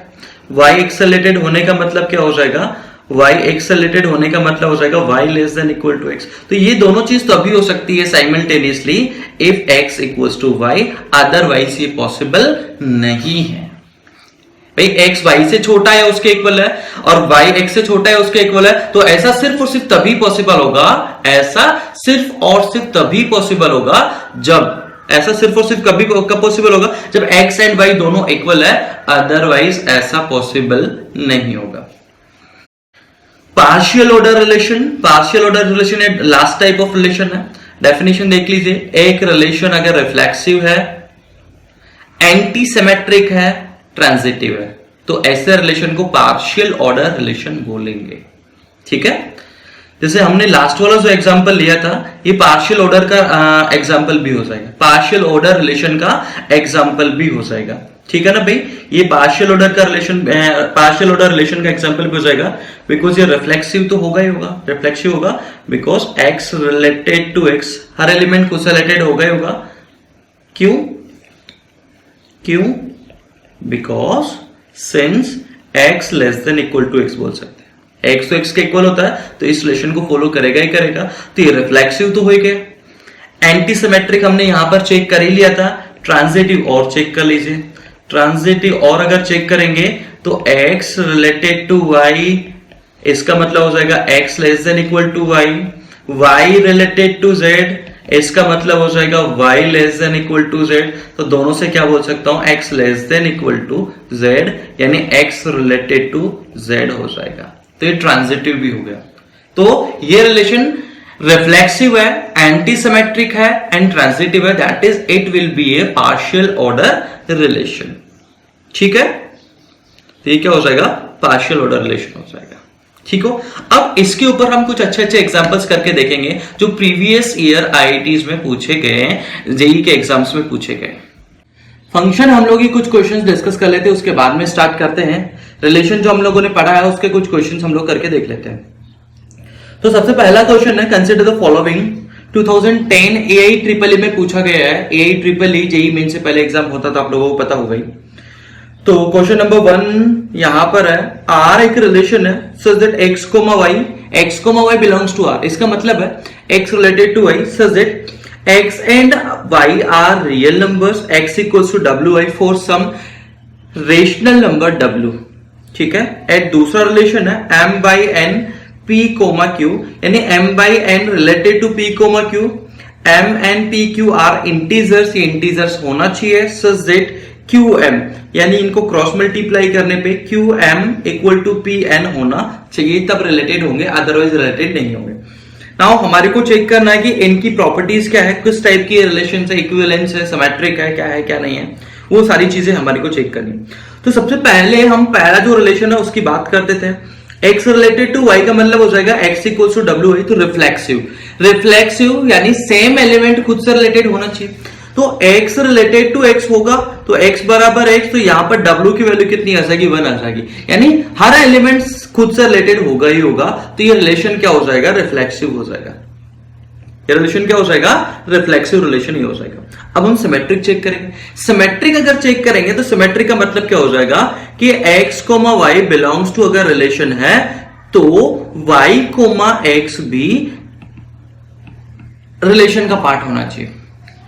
y x से रिलेटेड होने का मतलब क्या हो जाएगा? y x से रिलेटेड होने का मतलब हो जाएगा y less than equal to x। तो ये दोनों चीज तभी हो सकती है simultaneously if x equals to y, otherwise ये पॉसिबल नहीं है। भाई x y से छोटा है उसके इक्वल है और y x से छोटा है उसके इक्वल है, तो ऐसा सिर्फ और सिर्फ तभी पॉसिबल होगा, ऐसा सिर्फ और सिर्फ तभी पॉसिबल होगा जब, ऐसा सिर्फ और सिर्फ कभी कब पॉसिबल होगा जब x एंड y दोनों इक्वल है, अदरवाइज ऐसा पॉसिबल नहीं होगा। Partial order relation, partial order relation एक लास्ट टाइप ऑफ रिलेशन है। डेफिनेशन देख लीजिए, एक रिलेशन अगर रिफ्लेक्सिव है, एंटी सिमेट्रिक है, ट्रांजिटिव है, तो ऐसे रिलेशन को पार्शियल ऑर्डर रिलेशन बोलेंगे। ठीक है, जैसे हमने लास्ट वाला जो एग्जांपल लिया था, ये पार्शियल ऑर्डर का एग्जांपल भी हो जाएगा, पार्शियल ऑर्डर रिलेशन का एग्जांपल भी हो जाएगा। ठीक है ना भाई, ये पार्शियल ऑर्डर का रिलेशन, पार्शियल ऑर्डर रिलेशन का एग्जांपल भी हो जाएगा, बिकॉज ये रिफ्लेक्सिव तो होगा ही होगा, रिफ्लेक्सिव होगा because x related to x, हर एलिमेंट कुछ रिलेटेड होगा ही होगा। क्यों? क्यों? Because since x less than equal to x बोल सकते हैं, x तो x के इक्वल होता है तो इस रिलेशन को फॉलो करेगा ही करेगा, तो ये रिफ्लेक्सिव तो हो ही गया। एंटी सिमेट्रिक हमने यहां पर चेक कर ही लिया था, ट्रांजिटिव और चेक कर लीजिए, ट्रांजिटिव और अगर चेक करेंगे तो x रिलेटेड टू y, इसका मतलब हो जाएगा x less than equal to y, y related to z, इसका मतलब हो जाएगा y less than equal to z। तो दोनों से क्या बोल सकता हूं, x less than equal to z, यानी x रिलेटेड टू z हो जाएगा, तो ये ट्रांजिटिव भी हो गया। तो ये रिलेशन रिफ्लेक्सिव है, एंटी सिमेट्रिक है एंड ट्रांजिटिव है, that is it will be A partial order relation. ठीक है, तो ये क्या हो जाएगा, पार्शियल ऑर्डर रिलेशन हो जाएगा। ठीक हो, अब इसके ऊपर हम कुछ अच्छे अच्छे एग्जांपल्स करके देखेंगे जो प्रीवियस ईयर आईआईटीज में पूछे गए, जेईई के एग्जाम्स में पूछे गए। फंक्शन हम लोग ही कुछ क्वेश्चंस डिस्कस कर लेते हैं, उसके बाद में स्टार्ट करते हैं। रिलेशन जो हम लोगों ने पढ़ा है उसके कुछ क्वेश्चंस हम लोग करके देख लेते हैं। तो सबसे पहला क्वेश्चन है, consider the following. 2010 AI triple E में पूछा गया है, AI triple E JEE main से पहले एग्जाम होता था, आप लोगों को पता होगा ही। तो क्वेश्चन नंबर 1 यहां पर है, R एक रिलेशन है such that x, y belongs to R। इसका मतलब है x related to y such that x and y are real numbers, x equals to wi for some rational number w। ठीक है, एट दूसरा रिलेशन है m by n p comma q, यानी m by n related to p comma q, m and p q are integers, ये इंटीजर्स होना चाहिए सच दैट QM, यानी इनको क्रॉस मल्टीप्लाई करने पे QM इक्वल टू PN होना चाहिए, तब रिलेटेड होंगे, अदरवाइज रिलेटेड नहीं होंगे। नाउ हमारे को चेक करना है कि इनकी प्रॉपर्टीज क्या है, किस टाइप की रिलेशन है, इक्विवेलेंस है, सिमेट्रिक है क्या नहीं है, वो सारी चीजें हमारे को चेक करनी। तो सबसे पहले हम पहला जो रिलेशन है उसकी बात करते थे। x रिलेटेड टू y का मतलब हो जाएगा x इक्वल्स टू w, तो रिफ्लेक्सिव, रिफ्लेक्सिव यानी सेम एलिमेंट खुद से रिलेटेड होना चाहिए। तो x रिलेटेड टू x होगा तो x बराबर x, तो यहां पर w की वैल्यू कितनी आ जाएगी, 1 आ जाएगी, यानी हर एलिमेंट खुद से रिलेटेड होगा ही होगा, तो ये रिलेशन क्या हो जाएगा, रिफ्लेक्सिव हो जाएगा। ये रिलेशन क्या हो जाएगा, रिफ्लेक्सिव रिलेशन ही हो जाएगा। अब हम सिमेट्रिक चेक करेंगे। सिमेट्रिक अगर चेक करेंगे तो सिमेट्रिक का मतलब क्या हो जाएगा कि x, y बिलोंग्स टू अगर रिलेशन है तो y, x भी रिलेशन का पार्ट होना चाहिए।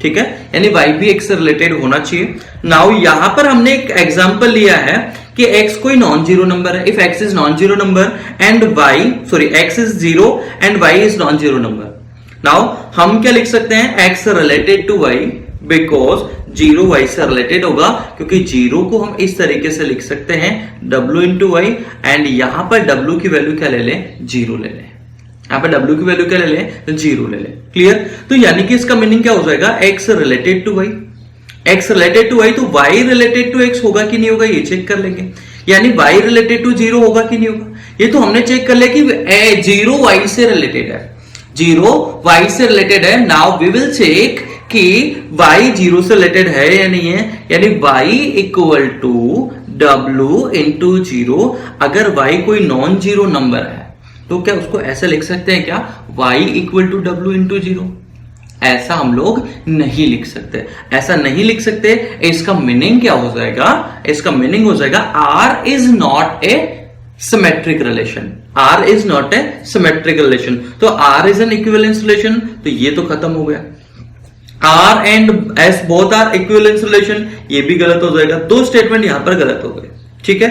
ठीक है, यानी y भी x से रिलेटेड होना चाहिए। नाउ यहां पर हमने एक एग्जांपल लिया है कि x कोई नॉन जीरो नंबर है, if x is non zero number and x is zero and y is non zero number. Now हम क्या लिख सकते हैं, x related to y because zero y से रिलेटेड होगा, क्योंकि जीरो को हम इस तरीके से लिख सकते हैं w इंटू वाई, एंड यहां पर w की वैल्यू क्या ले लें, जीरो ले लें, यहां पर w की वैल्यू क्या ले लें, तो जीरो ले लें। क्लियर, तो यानी कि इसका मीनिंग क्या हो जाएगा, x related to y, x related to y, तो y रिलेटेड टू x होगा कि नहीं होगा, ये चेक कर लेंगे। यानी y रिलेटेड टू जीरो होगा कि नहीं होगा, ये तो हमने चेक कर लिया कि जीरो y से रिलेटेड है, जीरो y से रिलेटेड है। नाउ वी विल चेक कि y जीरो से रिलेटेड है या नहीं है, यानी y equal to w into zero. अगर y कोई नॉन जीरो नंबर है तो क्या उसको ऐसे लिख सकते हैं क्या, y equal to w into zero? ऐसा हम लोग नहीं लिख सकते, ऐसा नहीं लिख सकते। इसका मीनिंग क्या हो जाएगा, इसका मीनिंग हो जाएगा r is not a symmetric relation. R is not a symmetric relation, तो R is an equivalence relation, तो ये तो खत्म हो गया। R and S both are equivalence relation, ये भी गलत हो जाएगा। दो स्टेटमेंट यहां पर गलत हो गए, ठीक है।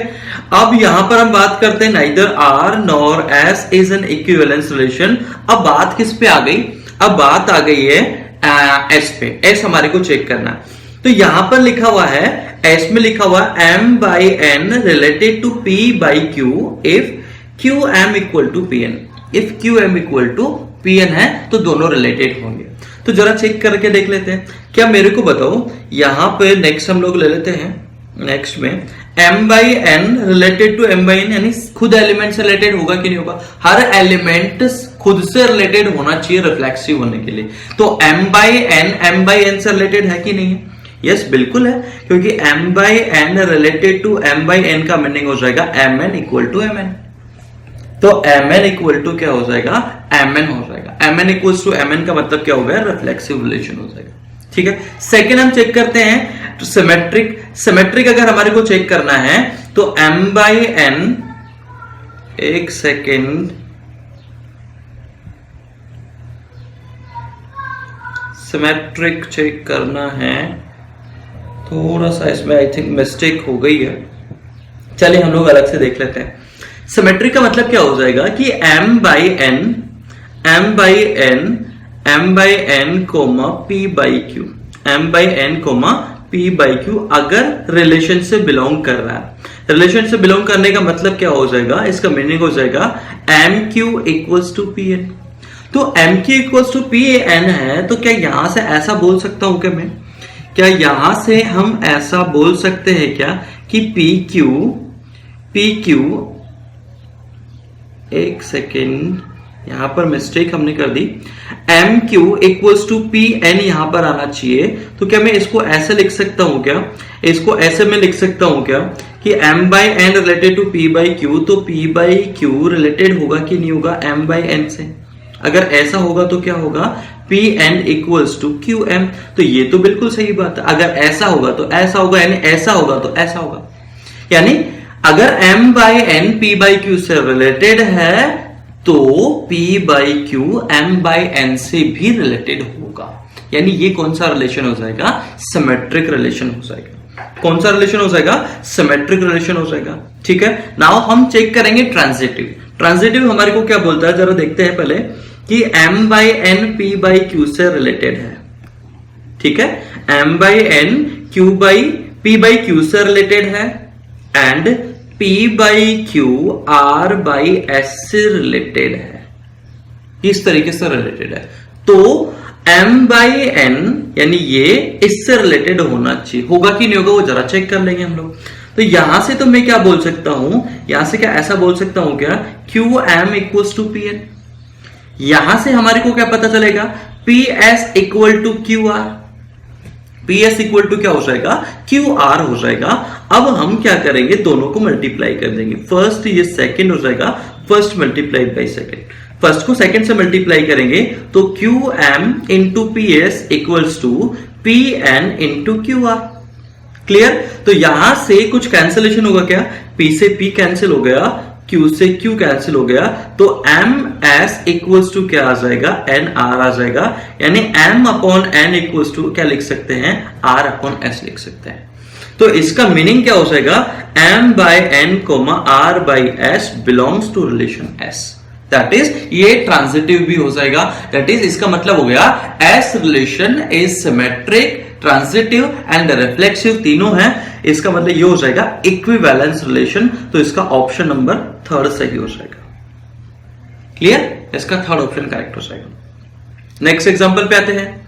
अब यहां पर हम बात करते हैं neither R nor S is an equivalence relation. अब बात किस पे आ गई? अब बात आ गई है एस पे। एस हमारे को चेक करना है, तो यहां पर लिखा हुआ है, एस में लिखा हुआ m by n related to p by q if qm equal to pn। If qm equal to pn है तो दोनों रिलेटेड होंगे। तो जरा चेक करके देख लेते हैं। क्या मेरे को बताओ, यहां पे नेक्स्ट हम लोग ले लेते हैं, नेक्स्ट में m by n related to m by n, यानी खुद एलिमेंट से रिलेटेड होगा कि नहीं होगा? हर एलिमेंट खुद से रिलेटेड होना चाहिए रिफ्लेक्सिव होने के लिए। तो m बाई n से रिलेटेड है कि नहीं है? यस, बिल्कुल है, क्योंकि m by n related to m by n का मीनिंग हो जाएगा mn इक्वल टू mn। तो mn इक्वल टू क्या हो जाएगा? mn हो जाएगा। mn इक्वल टू mn का मतलब क्या हो गया? रिफ्लेक्सिव रिलेशन हो जाएगा, ठीक है। सेकेंड हम चेक करते हैं तो सिमेट्रिक अगर हमारे को चेक करना है तो m बाई n, एक सेकेंड, सिमेट्रिक चेक करना है, थोड़ा सा इसमें आई थिंक मिस्टेक हो गई है, चलिए हम लोग अलग से देख लेते हैं। सिमेट्रिक का मतलब क्या हो जाएगा कि m by n comma p by q, m by n comma p by q अगर रिलेशन से बिलोंग कर रहा है। रिलेशन से बिलोंग करने का मतलब क्या हो जाएगा? इसका मीनिंग हो जाएगा mq इक्वल्स टू pn। तो mq इक्वल्स टू pn है, तो क्या यहां से ऐसा बोल सकता हूं क्या यहां से हम ऐसा बोल सकते हैं क्या कि PQ, एक सेकेंड, यहां पर मिस्टेक हमने कर दी, MQ इक्वल्स टू PN यहां पर आना चाहिए। तो क्या मैं इसको ऐसे लिख सकता हूं क्या? इसको ऐसे में लिख सकता हूं क्या कि m by n related to p by q, तो p बाई क्यू रिलेटेड होगा कि नहीं होगा m बाई n से? अगर ऐसा होगा तो क्या होगा? Pn equals to Qm। तो ये तो बिल्कुल सही बात है। अगर ऐसा होगा तो ऐसा होगा, यानी ऐसा होगा तो ऐसा होगा। यानी अगर m by n p by Q से रिलेटेड है तो p by q m by n से भी रिलेटेड होगा। यानी ये कौन सा रिलेशन हो जाएगा? सिमेट्रिक रिलेशन हो जाएगा। कौन सा रिलेशन हो जाएगा? सिमेट्रिक रिलेशन हो जाएगा, ठीक है। नाउ हम चेक करेंगे ट्रांजिटिव। ट्रांजिटिव हमारे को क्या बोलता है, जरा देखते हैं पहले कि m by n p by q से रिलेटेड है, ठीक है। m by n q by p by q से रिलेटेड है and p by q r by s से रिलेटेड है, इस तरीके से रिलेटेड है। तो m बाई n यानी ये इससे रिलेटेड होना चाहिए, होगा कि नहीं होगा वो जरा चेक कर लेंगे हम लोग। तो यहां से तो मैं क्या बोल सकता हूं, यहां से क्या ऐसा बोल सकता हूं क्या qm इक्वल्स टू pn। यहां से हमारे को क्या पता चलेगा? ps equal to qr। ps equal to क्या हो जाएगा? qr हो जाएगा। अब हम क्या करेंगे? दोनों को मल्टीप्लाई कर देंगे। फर्स्ट ये सेकंड हो जाएगा, first multiplied by second. First को सेकंड से मल्टीप्लाई करेंगे तो qm into ps equals to pn into qr। Clear? तो यहां से कुछ कैंसिलेशन होगा क्या? p से p कैंसिल हो गया, q से q कैंसिल हो गया, तो ms इक्वल्स टू क्या आ जाएगा? nr आ जाएगा। यानी m upon n equals to क्या लिख सकते हैं? r अपॉन s लिख सकते हैं। तो इसका मीनिंग क्या हो जाएगा? m by n comma r by s belongs to relation s। That is ये ट्रांजिटिव भी हो जाएगा। दैट इज इसका मतलब हो गया s relation is symmetric, transitive and reflexive, तीनों है। इसका मतलब ये हो जाएगा इक्विवेलेंस रिलेशन। तो इसका ऑप्शन नंबर थर्ड सही हो जाएगा। क्लियर? इसका थर्ड ऑप्शन करेक्ट हो जाएगा। नेक्स्ट एग्जांपल पे आते हैं।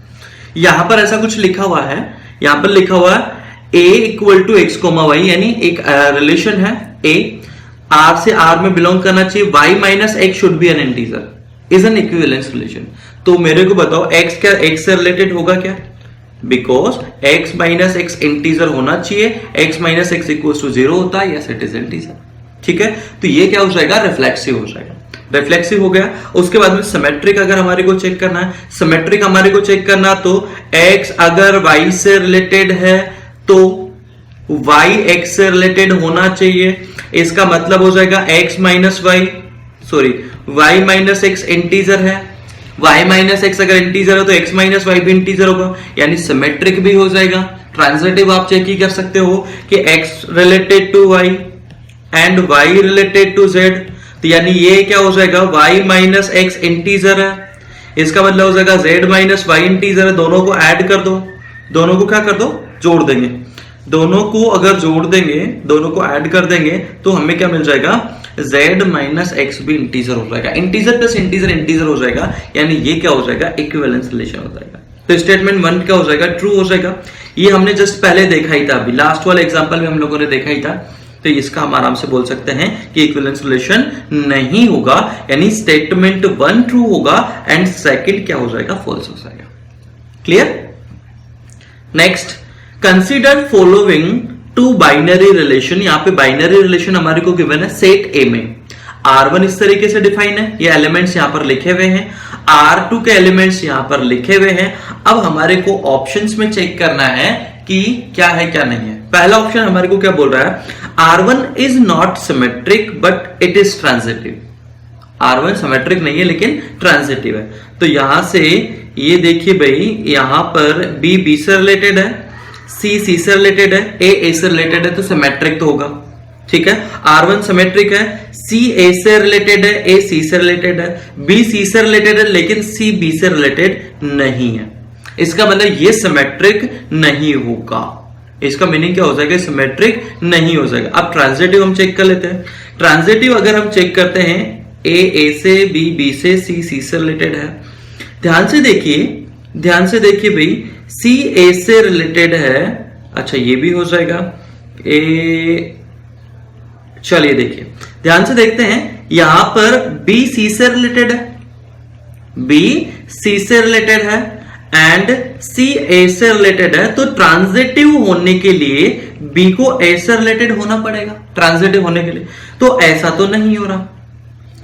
यहां पर ऐसा कुछ लिखा हुआ है, यहां पर लिखा हुआ है a equal to x comma y, यानी एक रिलेशन है a r से r में बिलोंग करना चाहिए, y minus x should be an integer, is an equivalence relation. तो मेरे को बताओ x क्या x से रिलेटेड होगा क्या? Because x minus x integer होना चाहिए, x minus x equal to 0 होता है, यस इट इज इंटीजर, ठीक है। तो ये क्या हो जाएगा? रिफ्लेक्सिव हो जाएगा। रिफ्लेक्सिव हो गया। उसके बाद में सिमेट्रिक अगर हमारे को चेक करना है, सिमेट्रिक हमारे को चेक करना तो x अगर y से रिलेटेड है तो y x से रिलेटेड होना चाहिए, इसका मतलब हो जाएगा x minus y, sorry y minus x integer है, y माइनस एक्स अगर इंटीजर है तो x माइनस वाई भी इंटीजर होगा, यानी सिमेट्रिक भी हो जाएगा। ट्रांजिटिव आप चेक ही कर सकते हो कि x related to y and y related to z, तो यानी ये क्या हो जाएगा, y माइनस एक्स इंटीजर है, इसका मतलब हो जाएगा z माइनस वाई इंटीजर है। दोनों को ऐड कर दो, दोनों को क्या कर दो, जोड़ देंगे। दोनों को अगर जोड़ देंगे, दोनों को ऐड कर देंगे तो हमें क्या मिल जाएगा, z माइनस एक्स भी इंटीजर हो जाएगा। इंटीजर प्लस इंटीजर इंटीजर हो जाएगा, यानी ये क्या हो जाएगा, इक्विवेलेंस रिलेशन हो जाएगा। तो स्टेटमेंट 1 क्या हो जाएगा, ट्रू हो जाएगा। ये हमने जस्ट पहले देखा ही था, अभी लास्ट वाले एग्जांपल में हम लोगों ने देखा ही था, तो इसका हम आराम से बोल सकते हैं कि इक्विवेलेंस रिलेशन नहीं होगा, यानी स्टेटमेंट 1 ट्रू होगा एंड सेकंड क्या हो जाएगा, फॉल्स हो जाएगा। Clear. Next, consider following two binary relation. यहां पे बाइनरी रिलेशन हमारे को गिवन है सेट ए में। R1 इस तरीके से डिफाइन है, ये एलिमेंट्स यहां पर लिखे हुए हैं, R2 के एलिमेंट्स यहां पर लिखे हुए हैं। अब हमारे को ऑप्शंस में चेक करना है कि क्या है क्या नहीं है। पहला ऑप्शन हमारे को क्या बोल रहा है, R1 is not symmetric but it is transitive. R1 symmetric नहीं है लेकिन ट्रांजिटिव है। तो यहां से ये देखिए भाई, यहां पर B से रिलेटेड है, C से रिलेटेड है, A से रिलेटेड है, तो सिमेट्रिक तो होगा। ठीक है, R1 सिमेट्रिक है, C A से रिलेटेड है, A C से रिलेटेड है, B C से रिलेटेड है, लेकिन C B से रिलेटेड नहीं है। इसका मतलब ये सिमेट्रिक नहीं होगा। इसका मीनिंग क्या हो जाएगा, सिमेट्रिक नहीं हो जाएगा। अब ट्रांजिटिव हम चेक कर लेते हैं। ट्रांजिटिव अगर हम चेक करते हैं, A से, B से, C से रिलेटेड है। ध्यान से देखिए भाई, C A से रिलेटेड है, अच्छा ये भी हो जाएगा। चलिए देखिए, ध्यान से देखते हैं, यहां पर B C से रिलेटेड है, B C से रिलेटेड है एंड C A से रिलेटेड है। तो ट्रांजिटिव होने के लिए B को A से रिलेटेड होना पड़ेगा, ट्रांजिटिव होने के लिए। तो ऐसा तो नहीं हो रहा,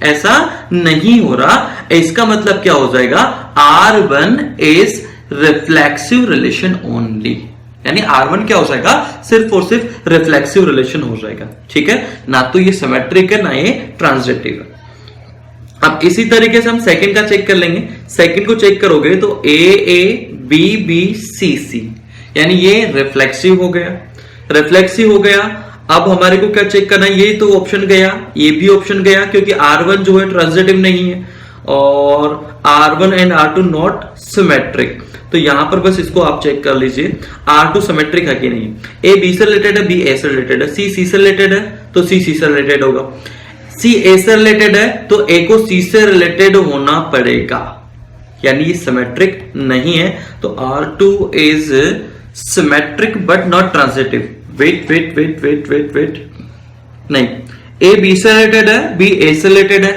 ऐसा नहीं हो रहा। इसका मतलब क्या हो जाएगा, R1 is reflexive relation only, यानी R1 क्या हो जाएगा, सिर्फ और सिर्फ रिफ्लेक्सिव रिलेशन हो जाएगा। ठीक है, ना तो ये सिमेट्रिक है ना ये ट्रांजिटिव है। अब इसी तरीके से हम सेकंड का चेक कर लेंगे। सेकंड को चेक करोगे तो A B C, यानी ये रिफ्लेक्सिव हो गया, रिफ्लेक्सिव हो गया। अब हमारे को क्या चेक करना है, ये तो ऑप्शन गया, ये भी ऑप्शन गया, क्योंकि R1 जो है ट्रांजिटिव नहीं है और R1 and R2 not symmetric. तो यहां पर बस इसको आप चेक कर लीजिए, R2 सिमेट्रिक है कि नहीं। A B से रिलेटेड है, B A से रिलेटेड है, C से रिलेटेड है तो C से रिलेटेड होगा। C A से रिलेटेड है तो A को C से रिलेटेड होना पड़ेगा, यानी ये सिमेट्रिक नहीं है। तो R2 is symmetric but not transitive. Wait, नहीं, A B से रिलेटेड है, B A से रिलेटेड है,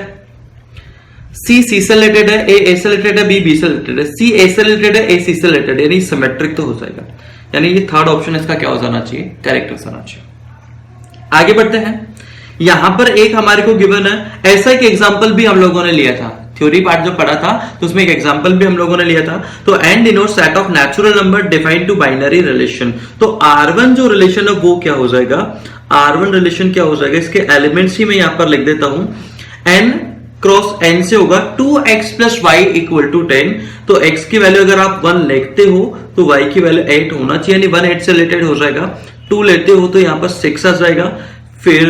C से रिलेटेड है, A से रिलेटेड है, B से रिलेटेड है, C A से रिलेटेड है, A C से रिलेटेड, यानी सिमेट्रिक तो हो जाएगा। यानी ये थर्ड ऑप्शन इसका क्या हो जाना चाहिए, करेक्ट हो जाना चाहिए। आगे बढ़ते हैं, यहां पर एक हमारे को गिवन है, ऐसा एक एग्जांपल भी हम लोगों ने लिया था, थ्योरी पार्ट जो पढ़ा था तो उसमें एक एग्जांपल भी हम लोगों ने लिया था। तो and denote set of natural number defined two binary relation. तो R1 जो रिलेशन है वो क्या हो जाएगा, R1 रिलेशन क्या हो जाएगा, इसके एलिमेंट्स ही मैं यहां पर लिख देता हूं, n क्रॉस n से होगा 2x plus Y equal to 10। तो x की वैल्यू अगर आप 1 लेते हो तो y की वैल्यू 8 होना चाहिए, यानी 1 8 से रिलेटेड हो जाएगा। 2 लेते हो तो यहां पर 6 आ जाएगा, फिर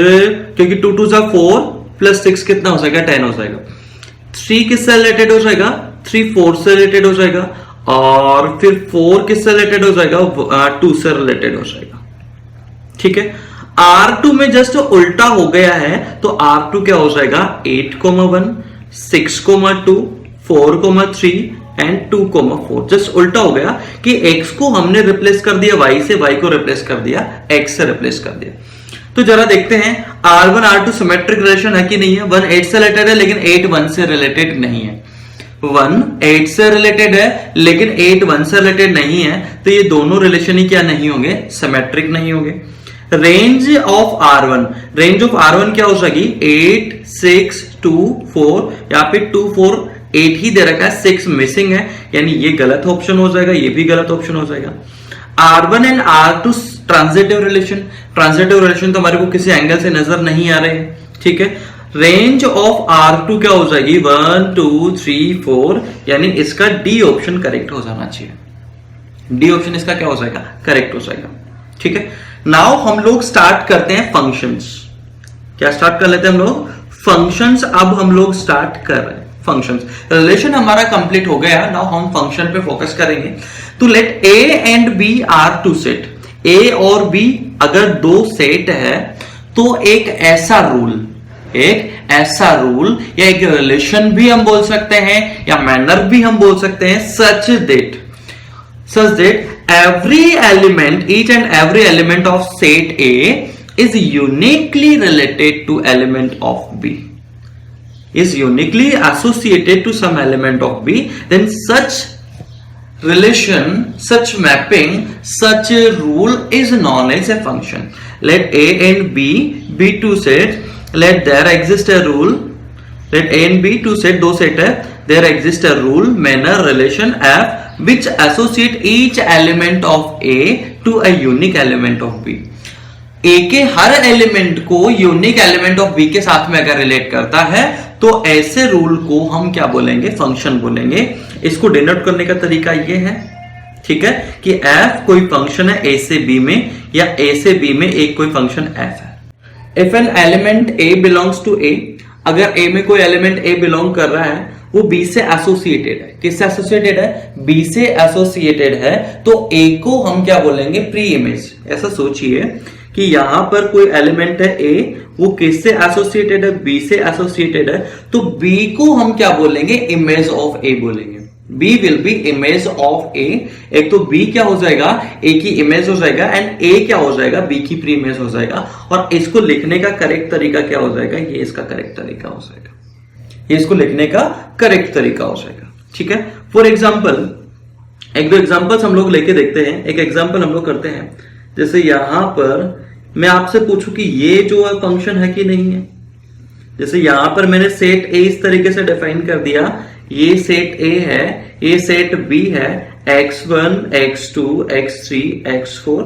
क्योंकि 2 2 4 प्लस 6 कितना हो जाएगा, 10 हो जाएगा। 3 किससे रिलेटेड हो जाएगा, 3 4 से रिलेटेड हो जाएगा, और फिर 4 किससे रिलेटेड हो जाएगा, 2 से रिलेटेड हो जाएगा। ठीक है, R2 में जस्ट उल्टा हो गया है, तो R2 क्या हो जाएगा, 8,1 6,2 4,3 एंड 2,4। जस्ट उल्टा हो गया कि x को हमने रिप्लेस कर दिया y से, y को रिप्लेस कर दिया x से रिप्लेस कर दिया। तो जरा देखते हैं R1 R2 सिमेट्रिक रिलेशन है कि नहीं है। 1 8 से रिलेटेड है लेकिन 8 1 से रिलेटेड नहीं है। 1 8 से रिलेटेड है लेकिन 8 1 से रिलेटेड नहीं है, तो ये दोनों रिलेशन ही क्या नहीं होंगे, सिमेट्रिक नहीं होंगे। रेंज ऑफ R1 क्या हो जाएगी, 8 6 2 4, यहाँ पे 2 4 8 ही दे रखा है, 6 मिसिंग है, यानी ये गलत ऑप्शन हो जाएगा, ये भी गलत ऑप्शन हो जाएगा। R1 and R2 transitive relation तो हमारे को किसी एंगल से नजर नहीं आ रहे, ठीक है। रेंज ऑफ R2 क्या हो जाएगी 1 2 3 4, यानी इसका डी ऑप्शन करेक्ट हो जाना चाहिए। डी ऑप्शन इसका क्या हो जाएगा, करेक्ट हो जाएगा, ठीक है। नाउ हम लोग स्टार्ट करते हैं फंक्शंस। क्या स्टार्ट कर लेते हैं हम लोग, फंक्शंस। अब हम लोग स्टार्ट कर रहे हैं फंक्शंस। रिलेशन हमारा कंप्लीट हो गया, नाउ हम फंक्शन पे फोकस करेंगे। तो let A and B are two set, A और बी अगर दो सेट है तो एक ऐसा रूल या एक रिलेशन भी हम बोल सकते हैं या मैनर भी हम बोल सकते हैं, such that each and every element of set A is uniquely related to element of B, is uniquely associated to some element of B, then such relation, such mapping, such a rule is known as a function. Let A and B be two sets, let there exist a rule, let A and B two set, दो set है, there exist a rule, manner, relation F which associate each element of A to a unique element of B. A के हर एलिमेंट को यूनिक एलिमेंट ऑफ B के साथ में अगर रिलेट करता है तो ऐसे रूल को हम क्या बोलेंगे, फंक्शन बोलेंगे। इसको डिनोट करने का तरीका ये है, ठीक है, कि f कोई फंक्शन है A से B में या A से B में एक कोई फंक्शन f है। If an element A belongs to A, अगर A में कोई एलिमेंट A बिलोंग कर रहा है, वो B से एसोसिएटेड है। किससे एसोसिएटेड है, B से एसोसिएटेड है, तो A को हम क्या बोलेंगे, प्री इमेज। ऐसा सोचिए कि यहां पर कोई एलिमेंट है A, वो किससे एसोसिएटेड है, B से एसोसिएटेड है, तो B को हम क्या बोलेंगे, इमेज ऑफ A बोलेंगे। B will be image of A। एक तो B क्या हो जाएगा, A की इमेज हो जाएगा, एंड A क्या हो जाएगा, B की प्री इमेज हो जाएगा। और इसको लिखने का करेक्ट तरीका क्या हो जाएगा, ये इसका करेक्ट तरीका हो जाएगा, ये इसको लिखने का करेक्ट तरीका हो जाएगा, ठीक है। फॉर एग्जाम्पल, एक दो एग्जाम्पल्स हम लोग लेके देखते हैं। एक एग्जाम्पल हम लोग करते हैं, जैसे यहां पर मैं आपसे पूछूं कि ये जो है फंक्शन है कि नहीं है। जैसे यहां पर मैंने सेट ए इस तरीके से डिफाइन कर दिया, ये सेट ए है, ये सेट बी है, x1 x2 x3 x4।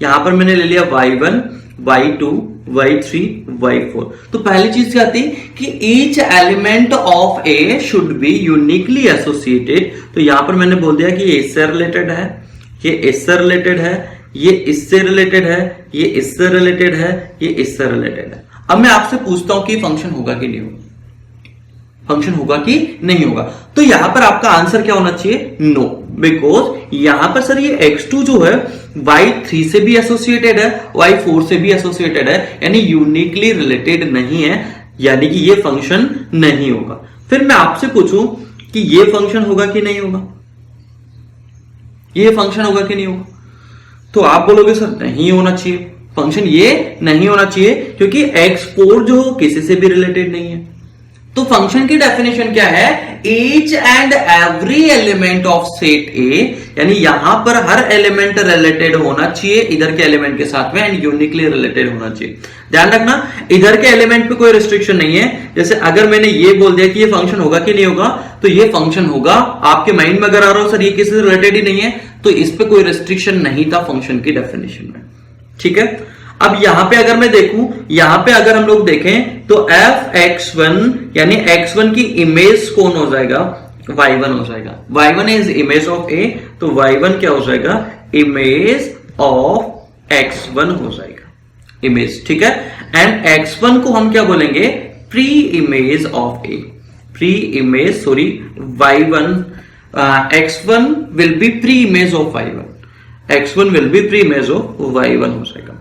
यहां पर मैंने ले लिया y1 y2 y3 y4। तो पहली चीज क्या थी कि each element of A should be uniquely associated. तो यहां पर मैंने बोल दिया कि ये इससे रिलेटेड है, ये इससे रिलेटेड है, ये इससे रिलेटेड है, ये इससे रिलेटेड है, ये इससे रिलेटेड है। अब मैं आपसे पूछता हूं कि फंक्शन होगा कि नहीं होगा, फंक्शन होगा कि नहीं होगा। तो यहां पर आपका आंसर क्या होना चाहिए, नो, बिकॉज यहां पर सर ये x2 जो है y3 से भी एसोसिएटेड है, y4 से भी एसोसिएटेड है, यानी यूनिकली रिलेटेड नहीं है, यानी कि ये फंक्शन नहीं होगा। फिर मैं आपसे पूछूं कि ये फंक्शन होगा कि नहीं होगा, ये फंक्शन होगा कि नहीं होगा, तो आप बोलोगे सर नहीं होना चाहिए, फंक्शन ये नहीं होना चाहिए क्योंकि x4 जो किसी से भी रिलेटेड नहीं है। तो फंक्शन की डेफिनेशन क्या है, each and every element of set ए, यानी यहां पर हर एलिमेंट रिलेटेड होना चाहिए इधर के एलिमेंट के साथ में, एंड यूनिकली रिलेटेड होना चाहिए। ध्यान रखना, इधर के एलिमेंट पे कोई रिस्ट्रिक्शन नहीं है। जैसे अगर मैंने ये बोल दिया कि ये फंक्शन होगा कि नहीं होगा, तो ये फंक्शन होगा। आपके माइंड में अगर आ रहा हो सर ये किसी से रिलेटेड ही नहीं है, तो इस पे कोई रिस्ट्रिक्शन नहीं था फंक्शन की डेफिनेशन में, ठीक है। अब यहां पे अगर मैं देखूं, यहां पे अगर हम लोग देखें तो f(x1) यानी x1 की इमेज कौन हो जाएगा, y1 हो जाएगा। y1 is image of a, तो y1 क्या हो जाएगा, इमेज ऑफ x1 हो जाएगा, इमेज, ठीक है। एंड x1 को हम क्या बोलेंगे, pre image of a, pre image, sorry y1, x1 will be pre image of y1, x1 will be pre image of y1 हो जाएगा।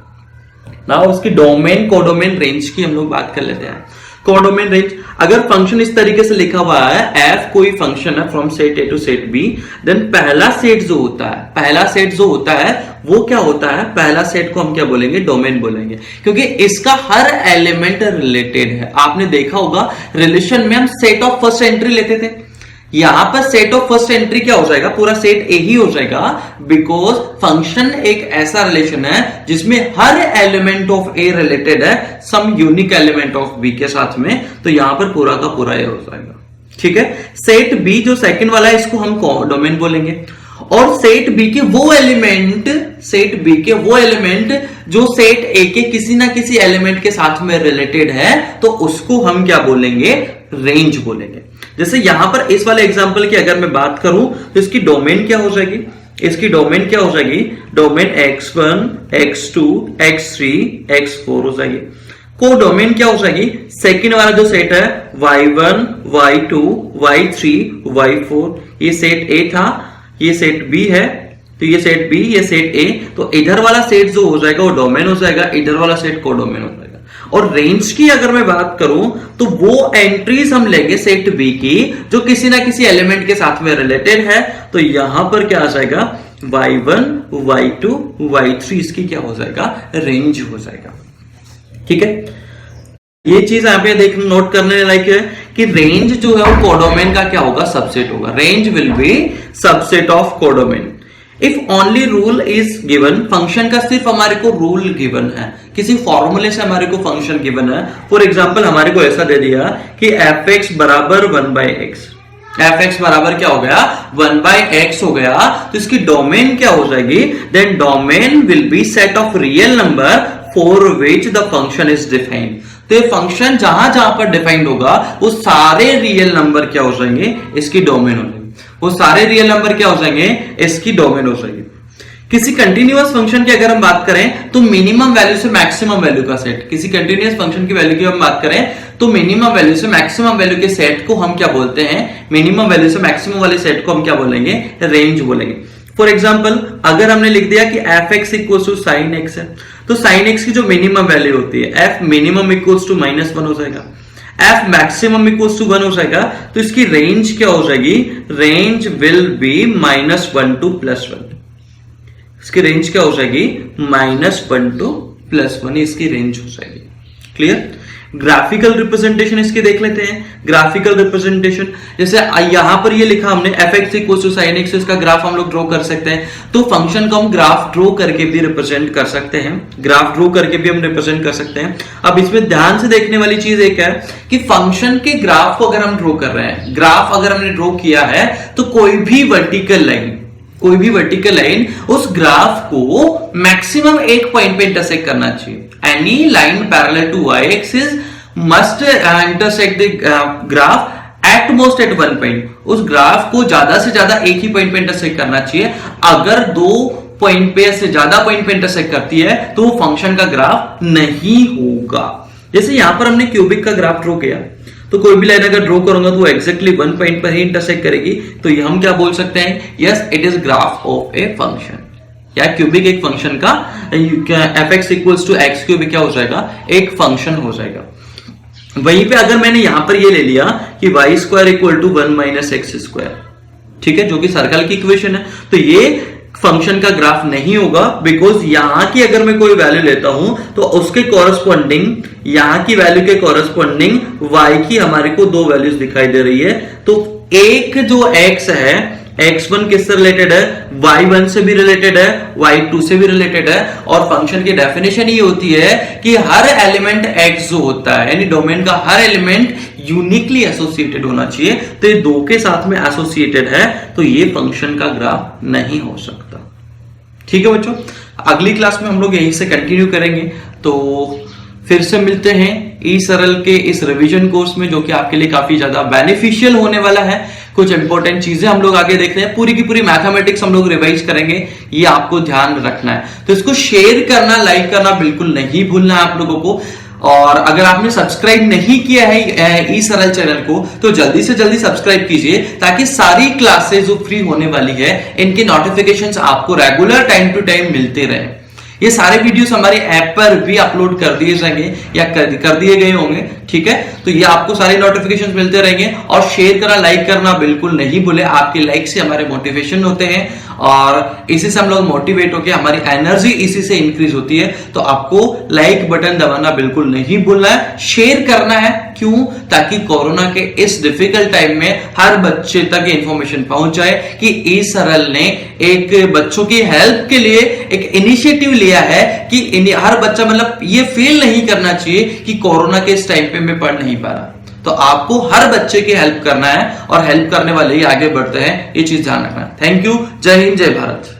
ना उसकी डोमेन, कोडोमेन रेंज की हम लोग बात कर लेते हैं। कोडोमेन रेंज, अगर फंक्शन इस तरीके से लिखा हुआ है, f कोई फंक्शन है from set A to set B, then पहला सेट जो होता है, पहला सेट जो होता है वो क्या होता है, पहला सेट को हम क्या बोलेंगे, डोमेन बोलेंगे, क्योंकि इसका हर एलिमेंट रिलेटेड है। आपने देखा होगा रिलेशन में हम सेट ऑफ फर्स्ट एंट्री लेते थे, यहां पर सेट ऑफ फर्स्ट एंट्री क्या हो जाएगा, पूरा सेट ए ही हो जाएगा, बिकॉज फंक्शन एक ऐसा रिलेशन है जिसमें हर एलिमेंट ऑफ ए रिलेटेड है some unique element of B के साथ में, तो यहां पर पूरा का पूरा ए हो जाएगा, ठीक है। सेट बी जो सेकंड वाला है इसको हम डोमेन बोलेंगे, और सेट बी के वो एलिमेंट जो सेट ए के किसी ना किसी एलिमेंट के साथ में रिलेटेड है, तो उसको हम क्या बोलेंगे, रेंज बोलेंगे। जैसे यहां पर इस वाले एग्जांपल की अगर मैं बात करूं तो इसकी डोमेन क्या हो जाएगी, domain x1 x2 x3 x4 हो जाएगी। को डोमेन क्या हो जाएगी, सेकंड वाला जो सेट है y1 y2 y3 y4, ये सेट ए था, ये सेट बी है, तो ये सेट बी, ये सेट ए, तो इधर वाला सेट जो हो जाएगा वो डोमेन हो जाएगा, इधर वाला सेट को डोमेन हो जाएगा। और रेंज की अगर मैं बात करूं तो वो एंट्रीज हम लेंगे सेट बी की जो किसी ना किसी एलिमेंट के साथ में रिलेटेड है, तो यहां पर क्या आ जाएगा, y1 y2 y3, इसकी क्या हो जाएगा, रेंज हो जाएगा। ठीक है, ये चीज यहां पे देख नोट करने लायक है कि रेंज जो है वो कोडोमेन का क्या होगा, सबसेट होगा। Range will be subset of codomain if only rule is given. Function का सिर्फ हमारे को रूल गिवन है, किसी फॉर्मूले से हमारे को फंक्शन गिवन है। फॉर एग्जांपल हमारे को ऐसा दे दिया कि fx बराबर 1/x, fx बराबर क्या हो गया, 1/x हो गया, तो इसकी डोमेन क्या हो जाएगी, then domain will be set of real number for which the function is defined. तो ये फंक्शन जहां जहां पर डिफाइंड होगा वो सारे रियल नंबर क्या हो जाएंगे, इसकी डोमेन हो जाएंगे। वो सारे रियल नंबर क्या हो जाएंगे, इसकी डोमेन हो जाएगी। किसी कंटिन्यूअस फंक्शन की अगर हम बात करें तो मिनिमम वैल्यू से मैक्सिमम वैल्यू का सेट, किसी कंटिन्यूअस फंक्शन की वैल्यू की हम बात करें तो मिनिमम वैल्यू से मैक्सिमम वैल्यू के सेट को हम क्या बोलते हैं, मिनिमम वैल्यू से मैक्सिमम वाले सेट को हम क्या बोलेंगे, रेंज बोलेंगे। फॉर एग्जाम्पल अगर हमने लिख दिया कि fx equal to sine x है, तो साइन एक्स की जो मिनिमम वैल्यू होती है f मिनिमम इक्वल्स टू -1 हो जाएगा, f मैक्सिमम इक्वल्स टू 1 हो जाएगा, तो इसकी रेंज क्या हो जाएगी, रेंज विल बी -1 टू +1। इसकी रेंज क्या हो जाएगी, -1 टू +1, इसकी रेंज हो जाएगी। क्लियर। ग्राफिकल रिप्रेजेंटेशन इसके देख लेते हैं। ग्राफिकल रिप्रेजेंटेशन जैसे यहां पर ये लिखा हमने fx equal to sine x, इसका ग्राफ हम लोग ड्रॉ कर सकते हैं, तो फंक्शन को हम ग्राफ ड्रॉ करके भी रिप्रेजेंट कर सकते हैं, ग्राफ ड्रॉ करके भी हम रिप्रेजेंट कर सकते हैं। अब इसमें ध्यान से देखने वाली चीज एक है कि फंक्शन के ग्राफ को अगर हम ड्रॉ कर रहे हैं, ग्राफ अगर हमने ड्रॉ किया है तो कोई भी वर्टिकल लाइन उस ग्राफ को मैक्सिमम एक पॉइंट पे इंटरसेक्ट करना चाहिए। Any line parallel to y axis must intersect the graph at most at 1 point. उस ग्राफ को ज्यादा से ज्यादा एक ही पॉइंट पे इंटरसेक्ट करना चाहिए। अगर 2 पॉइंट पे से ज्यादा पॉइंट पे इंटरसेक्ट करती है तो वो फंक्शन का ग्राफ नहीं होगा। जैसे यहां पर हमने क्यूबिक का ग्राफ ड्रॉ किया, तो कोई भी लाइन अगर ड्रॉ करूंगा तो वो एक्जैक्टली 1 पॉइंट पर ही इंटरसेक्ट करेगी, तो ये हम क्या बोल सकते हैं, yes it is graph of a function. या क्यूबिक एक फंक्शन का fx equals to x cubic क्या हो जाएगा, एक फंक्शन हो जाएगा। वहीं पे अगर मैंने यहां पर ये ले लिया कि y square equal to 1 - x square, ठीक है, जो कि सर्कल की इक्वेशन है, तो ये फंक्शन का ग्राफ नहीं होगा, बिकॉज यहां की अगर मैं कोई वैल्यू लेता हूं तो उसके कॉरस्पॉन्डिंग, यहां की वैल्यू के कॉरस्पॉन्डिंग y की हमारे को 2 वैल्यूज दिखाई दे रही है। तो एक जो x है, x1 किससे रिलेटेड है, y1 से भी रिलेटेड है, y2 से भी रिलेटेड है, और फंक्शन की डेफिनेशन ये होती है कि हर एलिमेंट x जो होता है, यानी डोमेन का हर एलिमेंट यूनिकली एसोसिएटेड होना चाहिए। तो ये 2 के साथ में एसोसिएटेड है, तो ये फंक्शन का ग्राफ नहीं हो सकता। ठीक है बच्चों, अगली क्लास में हम लोग यहीं से कंटिन्यू करेंगे। तो फिर से मिलते हैं ई सरल के इस रिवीजन कोर्स में, जो कि आपके लिए काफी ज्यादा बेनिफिशियल होने वाला है। कुछ इंपॉर्टेंट चीजें हम लोग आगे देखते हैं, पूरी की पूरी मैथमेटिक्स हम लोग रिवाइज करेंगे, ये आपको ध्यान रखना है। तो इसको शेयर करना, लाइक करना बिल्कुल नहीं भूलना है आप लोगों को। और अगर आपने सब्सक्राइब नहीं किया है ई सरल चैनल को तो जल्दी से जल्दी सब्सक्राइब कीजिए, ताकि सारी क्लासेस जो फ्री होने वाली है इनके नोटिफिकेशंस आपको रेगुलर टाइम टू टाइम मिलते रहे। ये सारे वीडियोस हमारे ऐप पर भी अपलोड कर दिए जाएंगे या कर दिए गए होंगे, ठीक है। तो ये आपको सारे नोटिफिकेशंस मिलते रहेंगे। और शेयर करना, लाइक करना बिल्कुल नहीं भूले, आपके लाइक से हमारे मोटिवेशन होते हैं और इसी से हम लोग मोटिवेट होकर, हमारी एनर्जी इसी से इंक्रीज होती है। तो आपको लाइक बटन दबाना बिल्कुल नहीं भूलना है, शेयर करना है। क्यों? ताकि कोरोना के इस डिफिकल्ट टाइम में हर बच्चे तक इंफॉर्मेशन पहुंच जाए कि ई सरल ने एक बच्चों की हेल्प के लिए एक इनिशिएटिव लिया है कि हर बच्चा मतलब ये फील नहीं करना चाहिए कि कोरोना के इस टाइम पे मैं पढ़ नहीं पा रहा। तो आपको हर बच्चे की हेल्प करना है और हेल्प करने वाले ही आगे बढ़ते हैं, ये चीज ध्यान रखना है। Thank you. जय हिंद, जय भारत।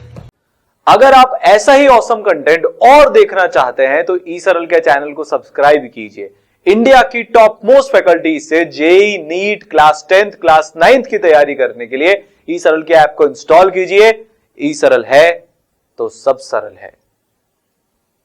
अगर आप ऐसा ही ऑसम कंटेंट और देखना चाहते हैं तो ई सरल के चैनल को सब्सक्राइब कीजिए। इंडिया की टॉप मोस्ट फैकल्टी से JEE, NEET, class 10th, class 9th की तैयारी करने के लिए ई सरल के ऐप को इंस्टॉल कीजिए। ई सरल है तो सब सरल है।